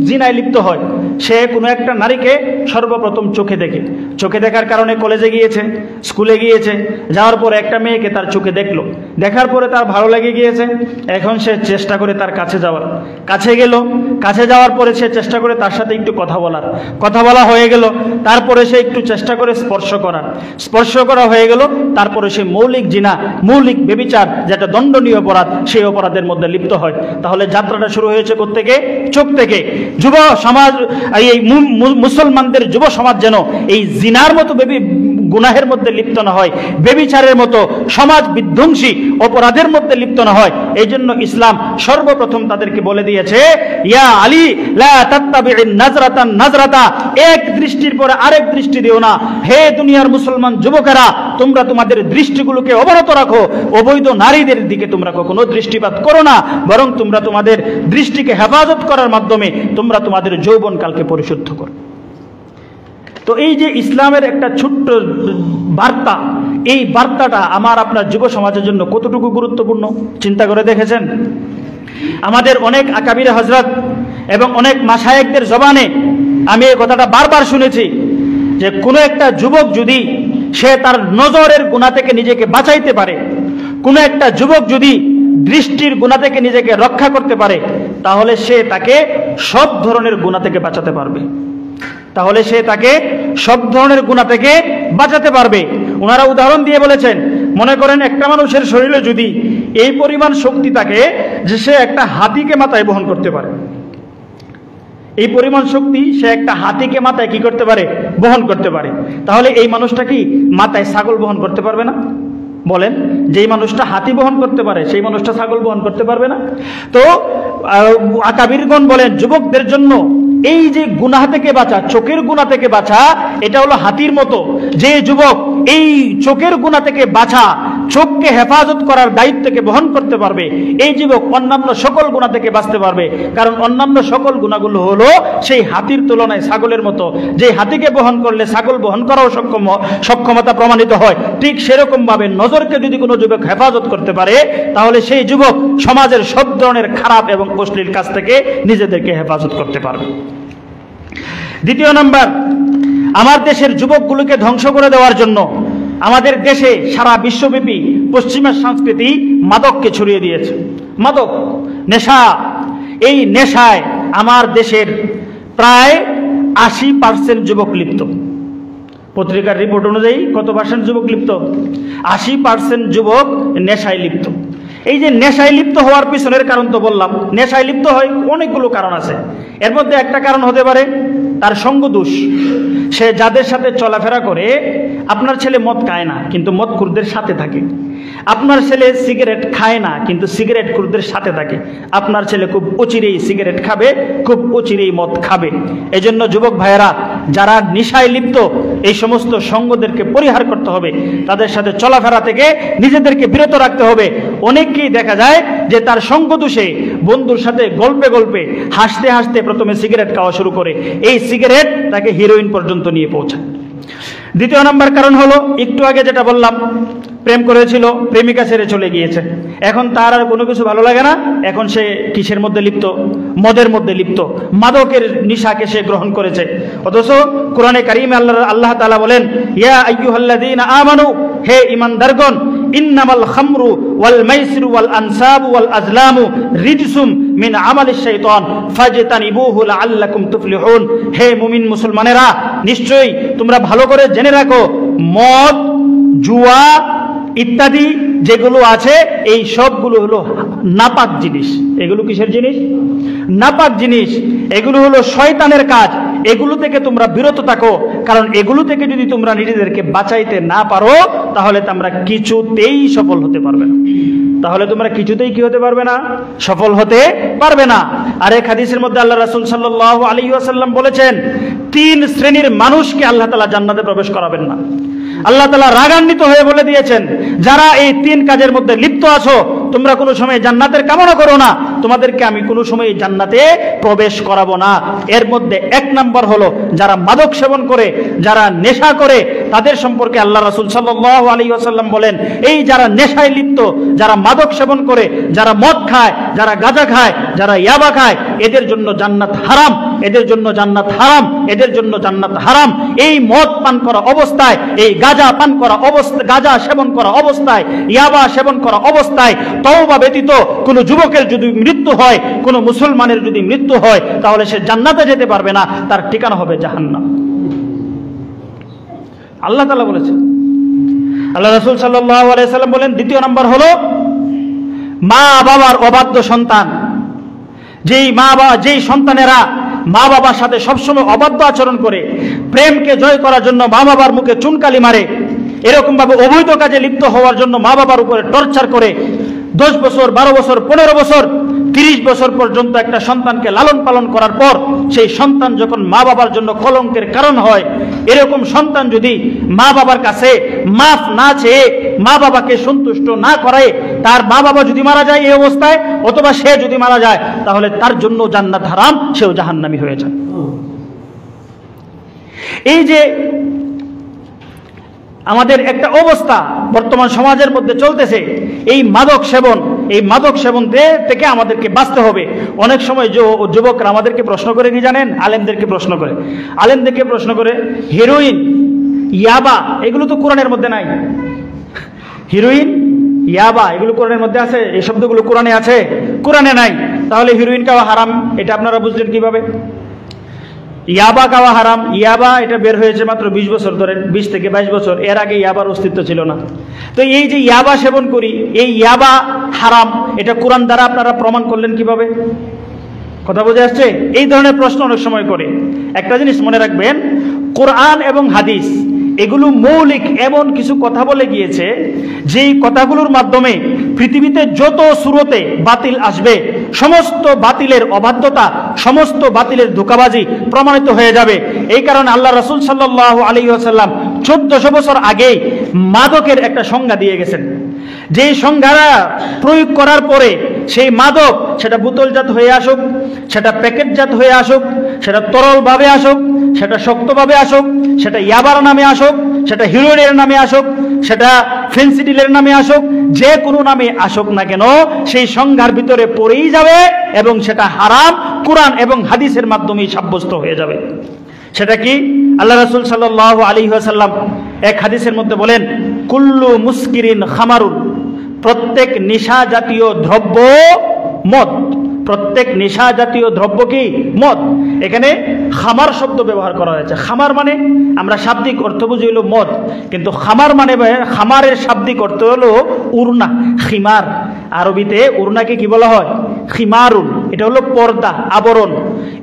জিনায় লিপ্ত হয়? সে কোনো একটা নারীকে সর্বপ্রথম চোখে দেখে, চোখে দেখার কারণে কলেজে গিয়েছে, স্কুলে গিয়েছে, যাওয়ার পরে একটা মেয়েকে তার চোখে দেখলো, দেখার পরে তার ভালো লেগে গিয়েছে, এখন সে চেষ্টা করে তার কাছে যাওয়ার, কাছে গেল, কাছে যাওয়ার পরে সে চেষ্টা করে তার সাথে একটু কথা বলার, কথা বলা হয়ে গেল, তারপরে সে একটু চেষ্টা করে স্পর্শ করার, স্পর্শ করা হয়ে গেল, তারপরে সে মৌলিক জিনা, মৌলিক বেবিচার যেটা দণ্ডনীয় অপরাধ, সেই অপরাধের মধ্যে লিপ্ত হয়। তাহলে যাত্রাটা শুরু হয়েছে কোত্থেকে? চোখ থেকে। যুব সমাজ, এই মুসলমানদের যুব সমাজ যেন এই জিনার মতো গুনাহের মধ্যে লিপ্ত না হয়, বেবিচারের মতো সমাজ বিধ্বংসী অপরাধের মধ্যে লিপ্ত না হয়। এই জন্য ইসলাম সর্বপ্রথম তাদেরকে বলে দিয়েছে, ইয়া আলী লা তাত্তাবি'ন নাজরাতান নাজরাতা, এক দৃষ্টির পরে আরেক দৃষ্টি দিও না। হে দুনিয়ার মুসলমান যুবকেরা, তোমরা তোমাদের দৃষ্টিগুলোকে অবনত রাখো, অবৈধ নারীদের দিকে তোমরা কখনো দৃষ্টিপাত করো না, বরং তোমরা তোমাদের দৃষ্টিকে হেফাজত করার মাধ্যমে তোমরা তোমাদের যৌবনকালকে পরিশুদ্ধ করো। তো এই যে ইসলামের একটা ছোট্ট বার্তা, এই বার্তাটা আমার আপনার যুব সমাজের জন্য কতটুকু গুরুত্বপূর্ণ চিন্তা করে দেখেছেন? আমাদের অনেক আকাবির হজরত এবং অনেক মাশায়েখদের জবানে আমি এই কথাটা বারবার শুনেছি যে কোনো একটা যুবক যদি সে তার নজরের গুনাহ থেকে নিজেকে বাঁচাইতে পারে, কোনো একটা যুবক যদি দৃষ্টির গুনাহ থেকে নিজেকে রক্ষা করতে পারে, তাহলে সে তাকে সব ধরনের গুনাহ থেকে বাঁচাতে পারবে, তাহলে সে তাকে সব ধরনের গুনাহ থেকে বাঁচাতে পারবে। ওনারা উদাহরণ দিয়ে বলেছেন, মনে করেন একটা মানুষের শরীরে যদি এই পরিমাণ শক্তি থাকে যে সে একটা হাতিকে মাথায় বহন করতে পারে, এই পরিমাণ শক্তি সে একটা হাতিকে মাথায় কি করতে পারে? বহন করতে পারে। তাহলে এই মানুষটা কি মাথায় ছাগল বহন করতে পারবে না? বলেন, যেই মানুষটা হাতি বহন করতে পারে সেই মানুষটা ছাগল বহন করতে পারবে না? তো আকাবিরগণ বলেন, যুবকদের জন্য এই যে গুনাহ থেকে বাঁচা, চোখের গুনাহ থেকে বাঁচা, এটা হলো হাতির মতো। যে যুবক এই চোখের গুনাহ থেকে বাঁচা, চোখকে হেফাজত করার দায়িত্বকে বহন করতে পারবে, এই যুবক অন্যান্য সকল গুনাহ থেকে বাঁচতে পারবে। কারণ অন্যান্য সকল গুনাহগুলো হলো সেই হাতির তুলনায় ছাগলের মতো। যে হাতিকে বহন করলে ছাগল বহন করাও সক্ষমতা প্রমাণিত হয়, ঠিক সেরকম ভাবে নজরকে যদি কোনো যুবক হেফাজত করতে পারে, তাহলে সেই যুবক সমাজের সব ধরনের খারাপ এবং অশ্লীল কাজ থেকে নিজেদেরকে হেফাজত করতে পারবে। দ্বিতীয় নাম্বার, আমার দেশের যুবকগুলোকে ধ্বংস করে দেওয়ার জন্য আমাদের দেশে সারা বিশ্বব্যাপী পশ্চিমা সংস্কৃতি মাদককে ছড়িয়ে দিয়েছে। মাদক, নেশা, এই নেশায় আমার দেশের প্রায় 80% যুবক লিপ্ত। পত্রিকার রিপোর্ট অনুযায়ী কত পার্সেন্ট যুবক লিপ্ত? 80% যুবক নেশায় লিপ্ত। এই যে নেশায় লিপ্ত হওয়ার পিছনের কারণ তো বললাম, নেশায় লিপ্ত হয় অনেকগুলো কারণ আছে। এর মধ্যে একটা কারণ হতে পারে তার সঙ্গ দোষ। সে যাদের সাথে চলাফেরা করে, আপনার ছেলে মদ খায় না কিন্তু মদখোরদের সাথে থাকে, আপনার ছেলে সিগারেট খায় না কিন্তু সিগারেট খোরদের সাথে থাকে, আপনার ছেলে খুব অচিরেই সিগারেট খাবে, খুব অচিরেই মদ খাবে। এজন্য যুবক ভাইয়েরা, যারা নেশায় লিপ্ত, এই সমস্ত সঙ্গদেরকে পরিহার করতে হবে, তাদের সাথে চলাফেরা থেকে নিজেদেরকে বিরত রাখতে হবে। অনেককেই দেখা যায় যে তার সঙ্গ দোষে বন্ধুর সাথে গল্পে গল্পে হাসতে হাসতে প্রথমে সিগারেট খাওয়া শুরু করে, এই সিগারেট তাকে হিরোইন পর্যন্ত নিয়ে পৌঁছায়। দ্বিতীয় নাম্বার কারণ হলো, একটু আগে যেটা বললাম, প্রেম করেছিল, প্রেমিকা ছেড়ে চলে গিয়েছে, এখন তার আর কোনো কিছু ভালো লাগে না, এখন সে কিসের মধ্যে লিপ্ত? মদের মধ্যে লিপ্ত, মাদকের নিশাকে সে গ্রহণ করেছে। অথচ কোরআনে কারিমে আল্লাহ তাআলা বলেন, ইয়া আইয়ুহাল্লাযীনা আমানু, হে ঈমানদারগণ, ইন্নামাল খামরু ওয়াল মাইসিরু ওয়াল আনসাবু ওয়াল আজলামু রিজসুম মিন আমালিশ শাইতান ফাজতানিবুহু লাআল্লাকুম তুফলিহুন। হে মুমিন মুসলমানেরা, নিশ্চয়ই তোমরা ভালো করে জেনে রাখো, মদ, জুয়া ইত্যাদি যেগুলো আছে, এই সবগুলো হলো নাপাক জিনিস। এগুলো কিসের জিনিস? নাপাক জিনিস। এগুলো হলো শয়তানের কাজ। এগুলো থেকে তোমরা বিরত থাকো, কারণ এগুলো থেকে যদি তোমরা নিজেদেরকে বাঁচাইতে না পারো, তাহলে তোমরা কিছুতেই সফল হতে পারবে না। তাহলে তোমরা কিছুতেই কি হতে পারবে না? সফল হতে পারবে না। আর এক হাদিসের মধ্যে আল্লাহ রাসূল সাল্লাল্লাহু আলাইহি ওয়াসাল্লাম বলেছেন, 3 শ্রেণীর মানুষকে আল্লাহ তাআলা জান্নাতে প্রবেশ করাবেন না। আল্লাহ তাআলা রাগান্বিত হয়ে বলে দিয়েছেন, যারা এই 3 কাজের মধ্যে লিপ্ত আছো, তোমরা কোনো সময় জান্নাতের কামনা করো না, তোমাদেরকে আমি কোনো সময় জান্নাতে প্রবেশ করাবো না। এর মধ্যে 1 নাম্বার হলো, যারা মাদক সেবন করে, যারা নেশা করে, তাদের সম্পর্কে আল্লাহ রাসূল সাল্লাল্লাহু আলাইহি ওয়াসাল্লাম বলেন, এই যারা নেশায় লিপ্ত, যারা মাদক সেবন করে, যারা মদ খায়, যারা গাঁজা খায়, যারা ইয়াবা খায়, এদের জন্য জান্নাত হারাম, এদের জন্য জান্নাত হারাম, এদের জন্য জান্নাত হারাম। এই মদ পান করা অবস্থায়, এই গাঁজা পান করা অবস্থায়, গাঁজা সেবন করা অবস্থায়, ইয়াবা সেবন করা অবস্থায় তওবা ব্যতীত কোনো যুবকের যদি মৃত্যু হয়, কোনো মুসলমানের যদি মৃত্যু হয়, তাহলে সে জান্নাতে যেতে পারবে না, তার ঠিকানা হবে জাহান্নাম। আল্লাহ তাআলা বলেছেন। আল্লাহ রাসূল সাল্লাল্লাহু আলাইহি সাল্লাম বলেন, দ্বিতীয় নাম্বার হলো মা বাবার অবাধ্য সন্তান। যেই সন্তানেরা মা বাবার সাথে সবসময় অবাধ্য আচরণ করে, প্রেমকে জয় করার জন্য মা বাবার মুখে চুনকালি মারে, এরকম ভাবে অবৈধ কাজে লিপ্ত হওয়ার জন্য মা বাবার উপরে টর্চার করে, 10 বছর, 12 বছর, 15 বছর, 30 বছর পর্যন্ত একটা সন্তানকে লালন পালন করার পর সেই সন্তান যখন মা বাবার জন্য কলঙ্কের কারণ হয়, এরকম সন্তান যদি মা বাবার কাছে মাফ না চেয়ে, মা বাবাকে সন্তুষ্ট না করায়, তার মা বাবা যদি মারা যায় এই অবস্থায়, অথবা সে যদি মারা যায়, তাহলে তার জন্য জান্নাত হারাম, সেও জাহান্নামী হয়ে যায়। এই যে আমাদের একটা অবস্থা বর্তমান সমাজের মধ্যে চলতেছে, এই মাদক সেবন থেকে আমাদেরকে বাঁচতে হবে। অনেক সময় যুবকরা আমাদেরকে প্রশ্ন করে কি জানেন, আলেমদেরকে প্রশ্ন করে হিরোইন, ইয়াবা এগুলো তো কোরআনের মধ্যে নাই। হিরোইন, ইয়াবা এগুলো কোরআনের মধ্যে আছে? এই শব্দগুলো কোরআনে আছে? কোরআনে নাই। তাহলে হিরোইন খাওয়া হারাম, এটা আপনারা বুঝলেন কিভাবে? ইয়াবা খাওয়া হারাম, ইয়াবা এটা বের হয়েছে মাত্র 20 বছর ধরে, 20 থেকে 22 বছর, এর আগে ইয়াবার অস্তিত্ব ছিল না। তো এই যে ইয়াবা সেবন করি, এই ইয়াবা হারাম, এটা কোরআন দ্বারা আপনারা প্রমাণ করলেন কিভাবে? কথা বুঝে আসছে? এই ধরনের প্রশ্ন অনেক সময় করে। একটা জিনিস মনে রাখবেন, কোরআন এবং হাদিস এগুলো মৌলিক এমন কিছু কথা বলে গিয়েছে, যেই কথাগুলোর মাধ্যমে পৃথিবীতে যত সুরতে বাতিল আসবে, সমস্ত বাতিলের অবাধ্যতা, সমস্ত বাতিলের ধোঁকাবাজি প্রমাণিত হয়ে যাবে। এই কারণে আল্লাহ রাসূল সাল্লাল্লাহু আলাইহি ওয়াসাল্লাম 1400 বছর আগেই মাদকের একটা সংজ্ঞা দিয়ে গেছেন। যেই সংজ্ঞাটা প্রয়োগ করার পরে সেই মাদক, সেটা বোতলজাত হয়ে আসুক, সেটা প্যাকেটজাত হয়ে আসুক, সেটা তরলভাবে আসুক, সেটা শক্তভাবে আসুক, সেটা ইয়াবার নামে আসুক, সেটা হিরোইনের নামে আসুক, সেটা ফেন্সিডিলের নামে আসুক, যে কোনো নামে আসুক না কেন, সেই সংজ্ঞার ভিতরে পড়েই যাবে এবং সেটা হারাম কোরআন এবং হাদিসের মাধ্যমেই সাব্যস্ত হয়ে যাবে। সেটা কি? আল্লাহ রাসূল সাল্লাল্লাহু আলাইহি ওয়াসাল্লাম এক হাদিসের মধ্যে বলেন, কুল্লু মুসকিরিন খামারুন, প্রত্যেক নেশা জাতীয় দ্রব্য মদ। প্রত্যেক নেশা জাতীয় দ্রব্য কি? মদ। এখানে খামার শব্দ ব্যবহার করা হয়েছে। খামার মানে আমরা শাব্দিক অর্থ বুঝি হলো মদ, কিন্তু খামার মানে, খামারের শাব্দিক অর্থ হলো উরনা, খিমার। আরবিতে উরনাকে কি বলা হয়? খিমারুন। এটা হলো পর্দা, আবরণ।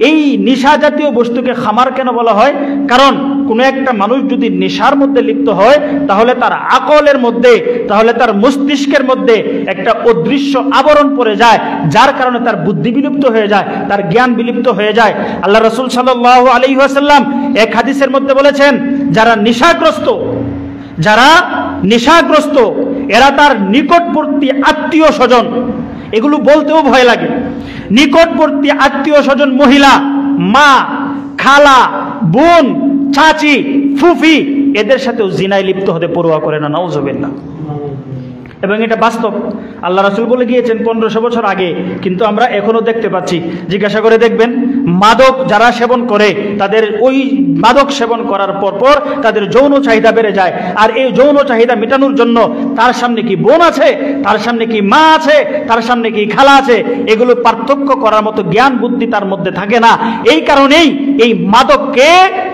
এই নেশা জাতীয় বস্তুকে খামার কেন বলা হয়? কারণ কোনো একটা মানুষ যদি নেশার মধ্যে লিপ্ত হয়, তাহলে তার আকলের মধ্যে, তাহলে তার মস্তিষ্কের মধ্যে একটা অদৃশ্য আবরণ পড়ে যায়, যার কারণে তার বুদ্ধি বিলুপ্ত হয়ে যায়, তার জ্ঞান বিলুপ্ত হয়ে যায়। আল্লাহ রাসূল সাল্লাল্লাহু আলাইহি ওয়াসাল্লাম এক হাদিসের মধ্যে বলেছেন, যারা নেশাগ্রস্ত এরা তার নিকটবর্তী আত্মীয় স্বজন, এগুলো বলতেও ভয় লাগে, নিকটবর্তী আত্মীয় স্বজন, মহিলা, মা, খালা, বোন, চাচি, ফুফি, এদের সাথেও জিনায় লিপ্ত হতে পরোয়া করে না, নাউজুবিল্লাহ। এবং এটা বাস্তব। আল্লাহ রাসূল বলে গিয়েছেন 1500 বছর আগে, কিন্তু আমরা এখনো দেখতে পাচ্ছি। জিজ্ঞাসা করে দেখবেন, মাদক যারা সেবন করে, তাদের ওই মাদক সেবন করার পর তাদের যৌন চাহিদা বেড়ে যায়। আর এই যৌন চাহিদা মেটানোর জন্য তার সামনে কি বোন আছে, তার সামনে কি মা আছে, তার সামনে কি খালা আছে, এগুলো পার্থক্য করার মতো জ্ঞান বুদ্ধি তার মধ্যে থাকে না। এই কারণেই এই মাদককে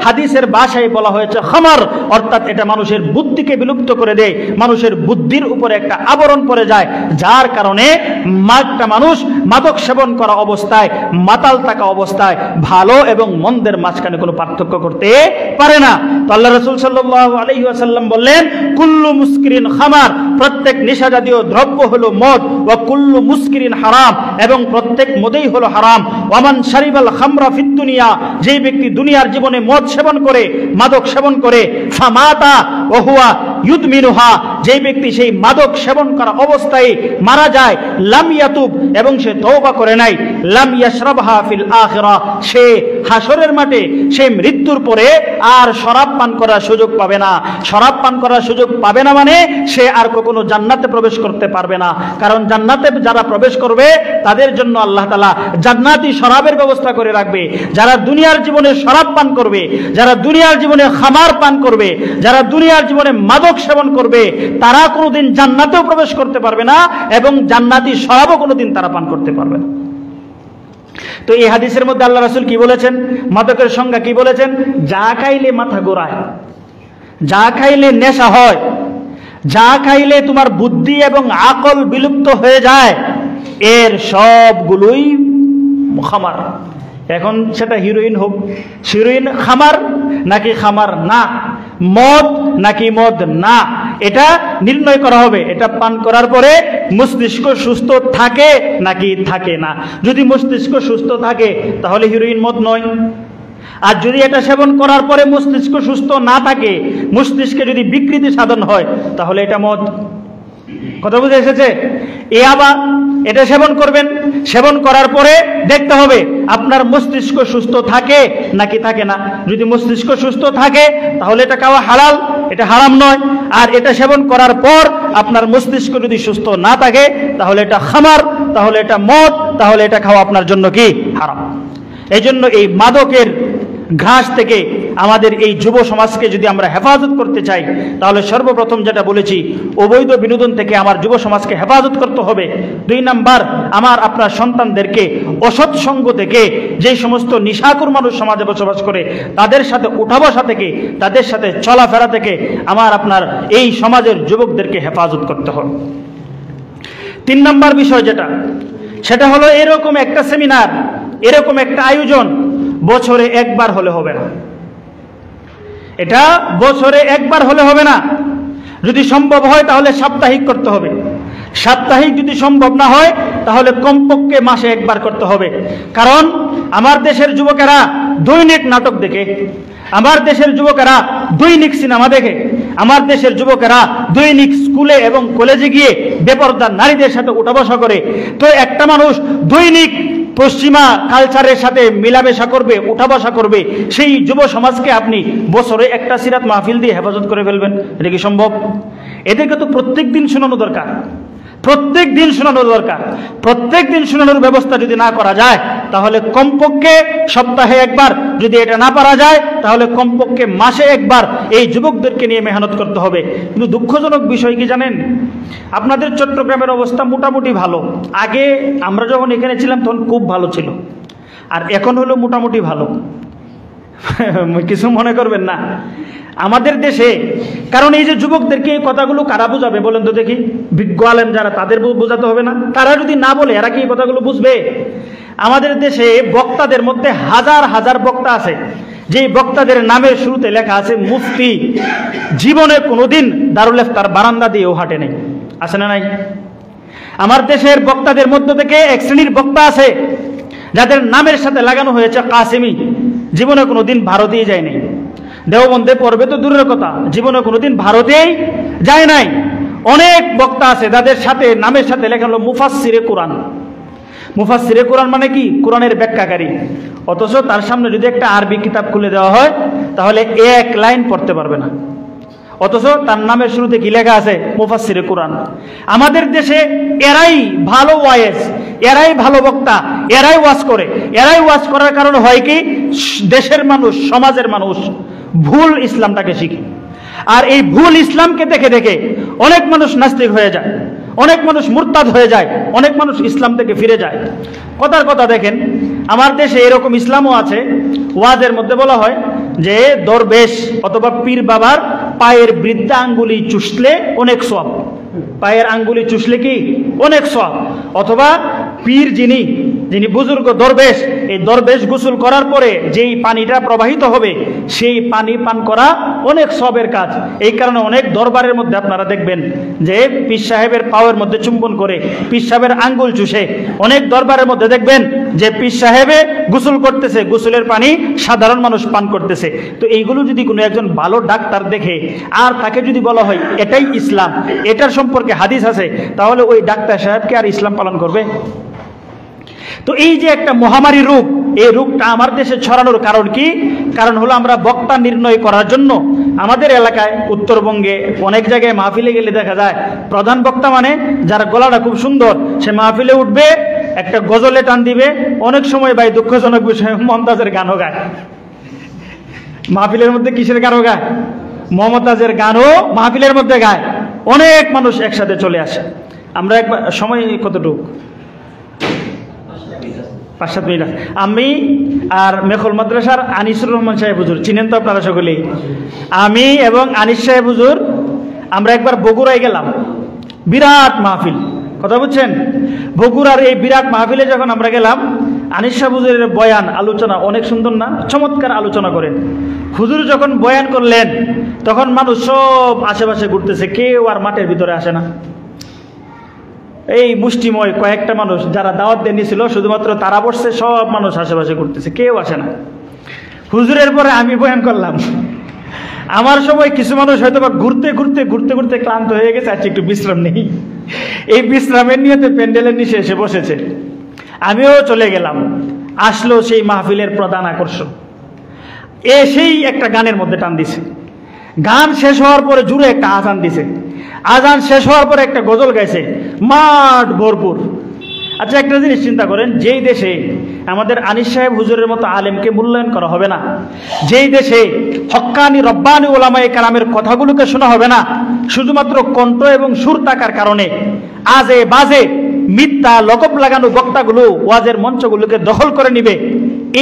হাদিসের ভাষায় বলা হয়েছে খামার, অর্থাৎ এটা মানুষের বুদ্ধিকে বিলুপ্ত করে দেয়, মানুষের বুদ্ধির উপরে একটা আবরণ পড়ে যায়, যার কারণে একটা মানুষ মাদক সেবন করা অবস্থায়, মাতাল থাকা অবস্থায় ভালো এবং মন্দের মাঝখানে কোনো পার্থক্য করতে পারে না। তো আল্লাহ রাসূল সাল্লাল্লাহু আলাইহি ওয়াসাল্লাম বললেন, কুল্লু মুসকিরিন খামার, প্রত্যেক নেশা জাতীয় দ্রব্য হলো মদ, ওয়া কুল্লু মুসকিরিন হারাম, এবং প্রত্যেক মদেই হলো হারাম। ওয়ামান শারিবাল খামরা ফিদ দুনিয়া, যেই ব্যক্তি দুনিয়ার জীবনে মদ সেবন করে, মাদক সেবন করে, ফামাতা ওয়া হুয়া ইউদমিনুহা, যেই ব্যক্তি সেই মাদক সেবন করা অবস্থায় মারা যায়, লাম ইয়াতুব, এবং সে তওবা করে নাই, লাম ইয়াশরাবহা ফিল আখিরা, সে হাসরের মাঠে, সে মৃত্যুর পরে আর শরাব পান করার সুযোগ পাবে না। শরাব পান করার সুযোগ পাবে না মানে সে আর কখনো জান্নাতে প্রবেশ করতে পারবে না। কারণ জান্নাতে যারা প্রবেশ করবে তাদের জন্য আল্লাহ তাআলা জান্নাতি শরাবের ব্যবস্থা করে রাখবে। যারা দুনিয়ার জীবনে শরাব পান করবে, যারা দুনিয়ার জীবনে খামার পান করবে, যারা দুনিয়ার জীবনে মাদক সেবন করবে, তারা কোনোদিন জান্নাতেও প্রবেশ করতে পারবে না এবং জান্নাতি শরাবও কোনোদিন তারা পান করতে পারবে না। তো এই হাদিসের মধ্যে আল্লাহ রাসূল কি বলেছেন, মাদকের সংজ্ঞা কি বলেছেন? যা খাইলে মাথা ঘোরায়, যা খাইলে নেশা হয়, যা খাইলে তোমার বুদ্ধি এবং আকল বিলুপ্ত হয়ে যায়, এর সবগুলোই খামার। এখন সেটা হিরোইন হোক, হিরোইন খামার নাকি খামার না, মদ নাকি মদ না, এটা নির্ণয় করা হবে। এটা পান করার পরে মস্তিষ্ক সুস্থ থাকে নাকি থাকে না। যদি মস্তিষ্ক সুস্থ থাকে তাহলে হিরোইন মদ নয়। আর যদি এটা সেবন করার পরে মস্তিষ্ক সুস্থ না থাকে, মস্তিষ্কে যদি বিকৃতি সাধন হয়, তাহলে এটা মদ। কথা বুঝে এসেছে? এ আবার এটা সেবন করবেন, সেবন করার পরে দেখতে হবে আপনার মস্তিষ্ক সুস্থ থাকে নাকি থাকে না। যদি মস্তিষ্ক সুস্থ থাকে তাহলে এটা খাওয়া হালাল, এটা হারাম নয়। আর এটা সেবন করার পর আপনার মস্তিষ্ক যদি সুস্থ না থাকে তাহলে এটা খামার, তাহলে এটা মদ, তাহলে এটা খাওয়া আপনার জন্য কি হারাম। এই জন্য এই মাদকের ঘাস থেকে আমাদের এই যুব সমাজকে যদি আমরা হেফাজত করতে চাই তাহলে সর্বপ্রথম যেটা বলেছি, অবৈধ বিনোদন থেকে আমার যুব সমাজকে হেফাজত করতে হবে। 2 নাম্বার, আমার আপনার সন্তানদেরকে অসৎ সঙ্গ থেকে, যে সমস্ত নিশাকুর মানুষ সমাজে বসবাস করে তাদের সাথে উঠা বসা থেকে, তাদের সাথে চলাফেরা থেকে আমার আপনার এই সমাজের যুবকদেরকে হেফাজত করতে হবে। 3 নাম্বার বিষয় যেটা, সেটা হলো এরকম একটা সেমিনার, এরকম একটা আয়োজন বছরে একবার হলে হবে না। এটা বছরে একবার হলে হবে না। যদি সম্ভব হয় তাহলে সাপ্তাহিক করতে হবে। সাপ্তাহিক যদি সম্ভব না হয় তাহলে কমপক্ষে মাসে একবার করতে হবে। কারণ আমার দেশের যুবকেরা দৈনিক নাটক দেখে, আমার দেশের যুবকেরা দৈনিক সিনেমা দেখে, আমার দেশের যুবকেরা দৈনিক স্কুলে এবং কলেজে গিয়ে বেপরদা নারীদের সাথে উঠা বসা করে। তো একটা মানুষ দৈনিক পশ্চিমা কালচারের সাথে মিলামেশা করবে, উঠা বসা করবে, সেই যুব সমাজকে আপনি বছরে একটা সিরাত মাহফিল দিয়ে হেফাজত করে ফেলবেন? এটা কি সম্ভব? এদেরকে তো প্রত্যেক দিন শোনানো দরকার, প্রত্যেক দিন শোনানোর দরকার। প্রত্যেক দিন শোনানোর ব্যবস্থা যদি না করা যায় তাহলে কমপক্ষে সপ্তাহে একবার, যদি এটা না পারা যায় তাহলে কমপক্ষে মাসে একবার এই যুবকদেরকে নিয়ে মেহনত করতে হবে। কিন্তু দুঃখজনক বিষয় কি জানেন, আপনাদের চট্টগ্রামের অবস্থা মোটামুটি ভালো। আগে আমরা যখন এখানে ছিলাম তখন খুব ভালো ছিল, আর এখন হলো মোটামুটি ভালো। কিছু মনে করবেন না আমাদের দেশে। কারণ এই যে যুবকদেরকে এই কথাগুলো কারা বুঝাবে বলেন তো দেখি? বিজ্ঞ আলেম যারা, তাদের বোঝাতে হবে না? তারা যদি না বলে এরা কি এই কথাগুলো বুঝবে? আমাদের দেশে বক্তাদের মধ্যে হাজার হাজার বক্তা আছে, যে বক্তাদের নামের শুরুতে লেখা আছে মুফতি। জীবনে কোনোদিন দারুল ইফতার বারান্দা দিয়েও হাঁটে নেই, আছে না নাই? আমার দেশের বক্তাদের মধ্য থেকে এক শ্রেণীর বক্তা আছে যাদের নামের সাথে লাগানো হয়েছে কাসেমি। জীবনে কোনোদিন ভারতেই যায় নাই। দেওবন্দে পড়বে তো দূরের কথা, জীবনে কোনোদিন ভারতেই যায় নাই। অনেক বক্তা আছে যাদের সাথে নামের সাথে লেখা হলো মুফাসসিরে কোরআন। মুফাসসিরে কোরআন মানে কি? কোরআনের ব্যাখ্যাকারী। অথচ তার সামনে যদি একটা আরবি কিতাব খুলে দেওয়া হয় তাহলে এক লাইন পড়তে পারবে না, অথচ তার নামের শুরুতে কি লেখা আছে? মুফাসসিরে কোরআন। আমাদের দেশে এরাই ভালো ওয়াইজ, এরাই ভালো বক্তা, এরাই ওয়াজ করে। এরাই ওয়াজ করার কারণ হয় কি, দেশের মানুষ, সমাজের মানুষ ভুল ইসলামটাকে শিখে। আর এই ভুল ইসলামকে দেখে দেখে অনেক মানুষ নাস্তিক হয়ে যায়, অনেক মানুষ মুরতাদ হয়ে যায়, অনেক মানুষ ইসলাম থেকে ফিরে যায়। কথার কথা দেখেন, আমার দেশে এরকম ইসলামও আছে, ওয়াজের মধ্যে বলা হয় যে দরবেশ অথবা পীর বাবার পায়ের বৃদ্ধা আঙ্গুলি চুষলে অনেক সওয়াব। পায়ের আঙ্গুলি চুষলে কি? অনেক সওয়াব। অথবা পীর যিনি বুজুর্গ দরবেশ, এই দরবেশ গোসল করার পরে যেই পানিটা প্রবাহিত হবে সেই পানি পান করা অনেক সওয়াবের কাজ। এই কারণে অনেক দরবারের মধ্যে আপনারা দেখবেন যে পীর সাহেবের পায়ের মধ্যে চুম্বন করে, পীর সাহেবের আঙ্গুল চুষে। অনেক দরবারের মধ্যে দেখবেন যে পীর সাহেবে গোসল করতেছে, গোসলের পানি সাধারণ মানুষ পান করতেছে। তো এইগুলো যদি কোনো একজন ভালো ডাক্তার দেখে আর তাকে যদি বলা হয় এটাই ইসলাম, এটার সম্পর্কে হাদিস আছে, তাহলে ওই ডাক্তার সাহেবকে আর ইসলাম পালন করবে? তো এই যে একটা মহামারী রোগ, এই রোগটা আমার দেশে ছড়ানোর কারণ কি? কারণ হলো আমরা বক্তা নির্ণয় করার জন্য আমাদের এলাকায়, উত্তরবঙ্গে অনেক জায়গায় মাহফিলে গেলে দেখা যায় প্রধান বক্তা মানে যার গলাটা খুব সুন্দর, সে মাহফিলে উঠবে, একটা গজলে টান দিবে। অনেক সময় ভাই দুঃখজনক বিষয়, মমতাজের গানও গায় মাহফিলের মধ্যে। কিসের গানও গায়? মমতাজের গানও মাহফিলের মধ্যে গায়। অনেক মানুষ একসাথে চলে আসে। আমরা একবার, সময় কতটুকু? 5-7 মিনিট। আমি আর মেখল মাদ্রাসার আনিসুর রহমান সাহেব হুজুর, চিনেন তো আপনারা সকলেই। আমি এবং আনিস সাহেব হুজুর আমরা একবার বগুড়ায় গেলাম, বিরাট মাহফিল। কথা বুঝছেন? বগুড়ার এই বিরাট মাহফিলে যখন আমরা গেলাম, আনিস সাহেব হুজুরের বয়ান, আলোচনা অনেক সুন্দর না? চমৎকার আলোচনা করেন। হুজুর যখন বয়ান করলেন তখন মানুষ সব আশেপাশে ঘুরতেছে, কেউ আর মাঠের ভিতরে আসে না। এই মুষ্টিময় কয়েকটা মানুষ যারা দাওয়াত দিয়ে নিয়েছিল শুধুমাত্র তারা বসছে, সব মানুষ আশেপাশে ঘুরতেছে, কেউ আসে না। হুজুরের পরে আমি বয়ান করলাম। আমার সময় কিছু মানুষ হয়তো বা ঘুরতে ঘুরতে ঘুরতে ঘুরতে ক্লান্ত হয়ে গেছে, আজকে একটু বিশ্রাম নেই। এই বিশ্রামের নিয়ে প্যান্ডেলের নিচে এসে বসেছে। আমিও চলে গেলাম। আসলো সেই মাহফিলের প্রধান আকর্ষণ, এসেই একটা গানের মধ্যে টান দিছে। গান শেষ হওয়ার পরে জুড়ে একটা আজান দিছে। আজান শেষ হওয়ার পরে একটা গজল গাইছে, মাঠ ভরপুর। আচ্ছা, একটা জিনিস চিন্তা করেন, যেই দেশে আমাদের আনিস সাহেব হুজুরের মতো আলেমকে মূল্যায়ন করা হবে না, যেই দেশে হক্কানি রব্বানি ওলামায়ে কেরামের কথাগুলোকে শোনা হবে না, শুধুমাত্র কণ্ঠ এবং সুর থাকার কারণে আজে বাজে মিথ্যা লকব লাগানো বক্তাগুলো ওয়াজের মঞ্চগুলোকে দখল করে নিবে,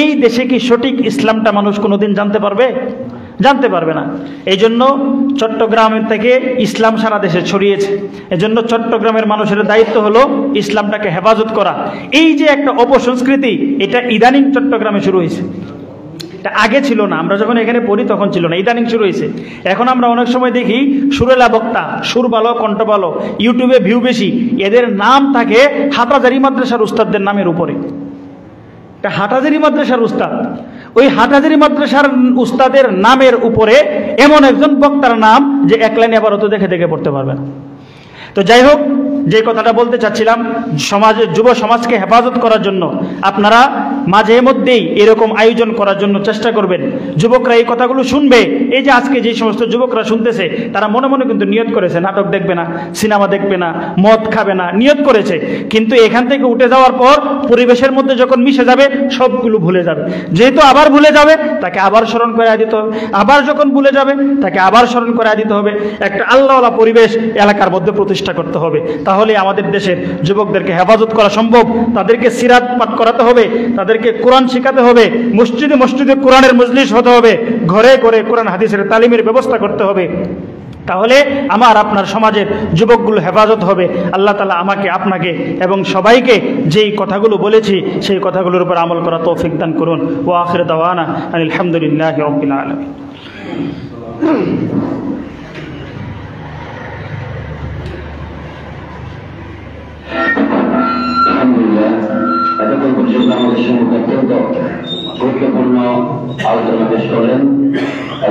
এই দেশে কি সঠিক ইসলামটা মানুষ কোনোদিন জানতে পারবে? জানতে পারবে না। এই জন্য চট্টগ্রামের থেকে ইসলাম সারা দেশে ছড়িয়েছে। এজন্য চট্টগ্রামের মানুষের দায়িত্ব হলো ইসলামটাকে হেফাজত করা। এই যে একটা অপসংস্কৃতি, এটা ইদানিং চট্টগ্রামে শুরু হয়েছে, এটা আগে ছিল না। আমরা যখন এখানে পড়ি তখন ছিল না, ইদানিং শুরু হয়েছে। এখন আমরা অনেক সময় দেখি সুরেলা বক্তা, সুর ভালো, কণ্ঠ ভালো, ইউটিউবে ভিউ বেশি, এদের নাম থাকে হাটহাজারী মাদ্রাসার উস্তাদদের নামের উপরে। এটা হাটহাজারী মাদ্রাসার উস্তাদ, ওই হাটহাজারী মাদ্রাসার উস্তাদের নামের উপরে এমন একজন বক্তার নাম যে এক লাইনে আবার অত দেখে দেখে পড়তে পারবে না। তো যাই হোক, যে কথাটা বলতে চাচ্ছিলাম, সমাজের যুব সমাজকে হেফাজত করার জন্য আপনারা মাঝে মধ্যেই এরকম আয়োজন করার জন্য চেষ্টা করবেন। যুবকরা এই কথাগুলো শুনবে। এই যে আজকে যে সমস্ত যুবকরা শুনতেছে, তারা মনে মনে কিন্তু নিয়ত করেছে নাটক দেখবে না, সিনেমা দেখবে না, মদ খাবে না, নিয়ত করেছে। কিন্তু এখান থেকে উঠে যাওয়ার পর পরিবেশের মধ্যে যখন মিশে যাবে, সবগুলো ভুলে যাবে। যেহেতু আবার ভুলে যাবে, তাকে আবার স্মরণ করে দিতে হবে। আবার যখন ভুলে যাবে, তাকে আবার স্মরণ করে দিতে হবে। একটা আল্লাহওয়ালা পরিবেশ এলাকার মধ্যে প্রতিষ্ঠা করতে হবে। তাহলে আমাদের দেশের যুবকদেরকে হেফাজত করা সম্ভব। তাদেরকে সিরাত পাঠ করাতে হবে, তাদেরকে কোরআন শেখাতে হবে, মসজিদে মসজিদে কোরআনের মজলিস হতে হবে, ঘরে ঘরে কোরআন হাদিসের তালিমের ব্যবস্থা করতে হবে। তাহলে আমার আপনার সমাজের যুবকগুলো হেফাজত হবে। আল্লাহ তাআলা আমাকে, আপনাকে এবং সবাইকে যেই কথাগুলো বলেছি সেই কথাগুলোর উপর আমল করা তৌফিক দান করুন। ওয়া আখির দাওয়ানা আলহামদুলিল্লাহি রাব্বিল আলামিন। এতক্ষণ পর্যন্ত আমাদের সম্মুখে অত্যন্ত গুরুত্বপূর্ণ আলোচনা পেশ করলেন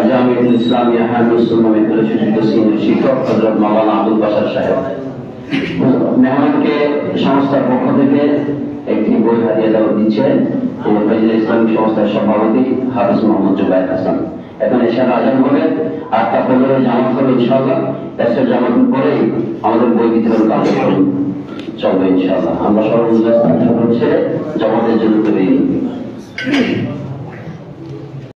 জামিউল ইসলামিয়া হামিদ সুন্নাহ বিদ্যালয়ের সিনিয়র শিক্ষক হযরত মাওলানা আব্দুল বাশার সাহেব। মেহমানকে সংস্থার পক্ষ থেকে একটি বই হাদিয়া দেওয়া দিচ্ছেন ইসলামিক সংস্থার সভাপতি হাফিজ মোহাম্মদ জুবায়ের হাসান। এখন এশার আজান হবে, 8:15 জামাত হবে ইনশাআল্লাহ। এশার জামাতের পরেই আমাদের বই বিতরণ কার্যক্রম চলবে ইনশাআল্লাহ। আমরা সর্বদা হচ্ছে জামাতের জন্য তৈরি।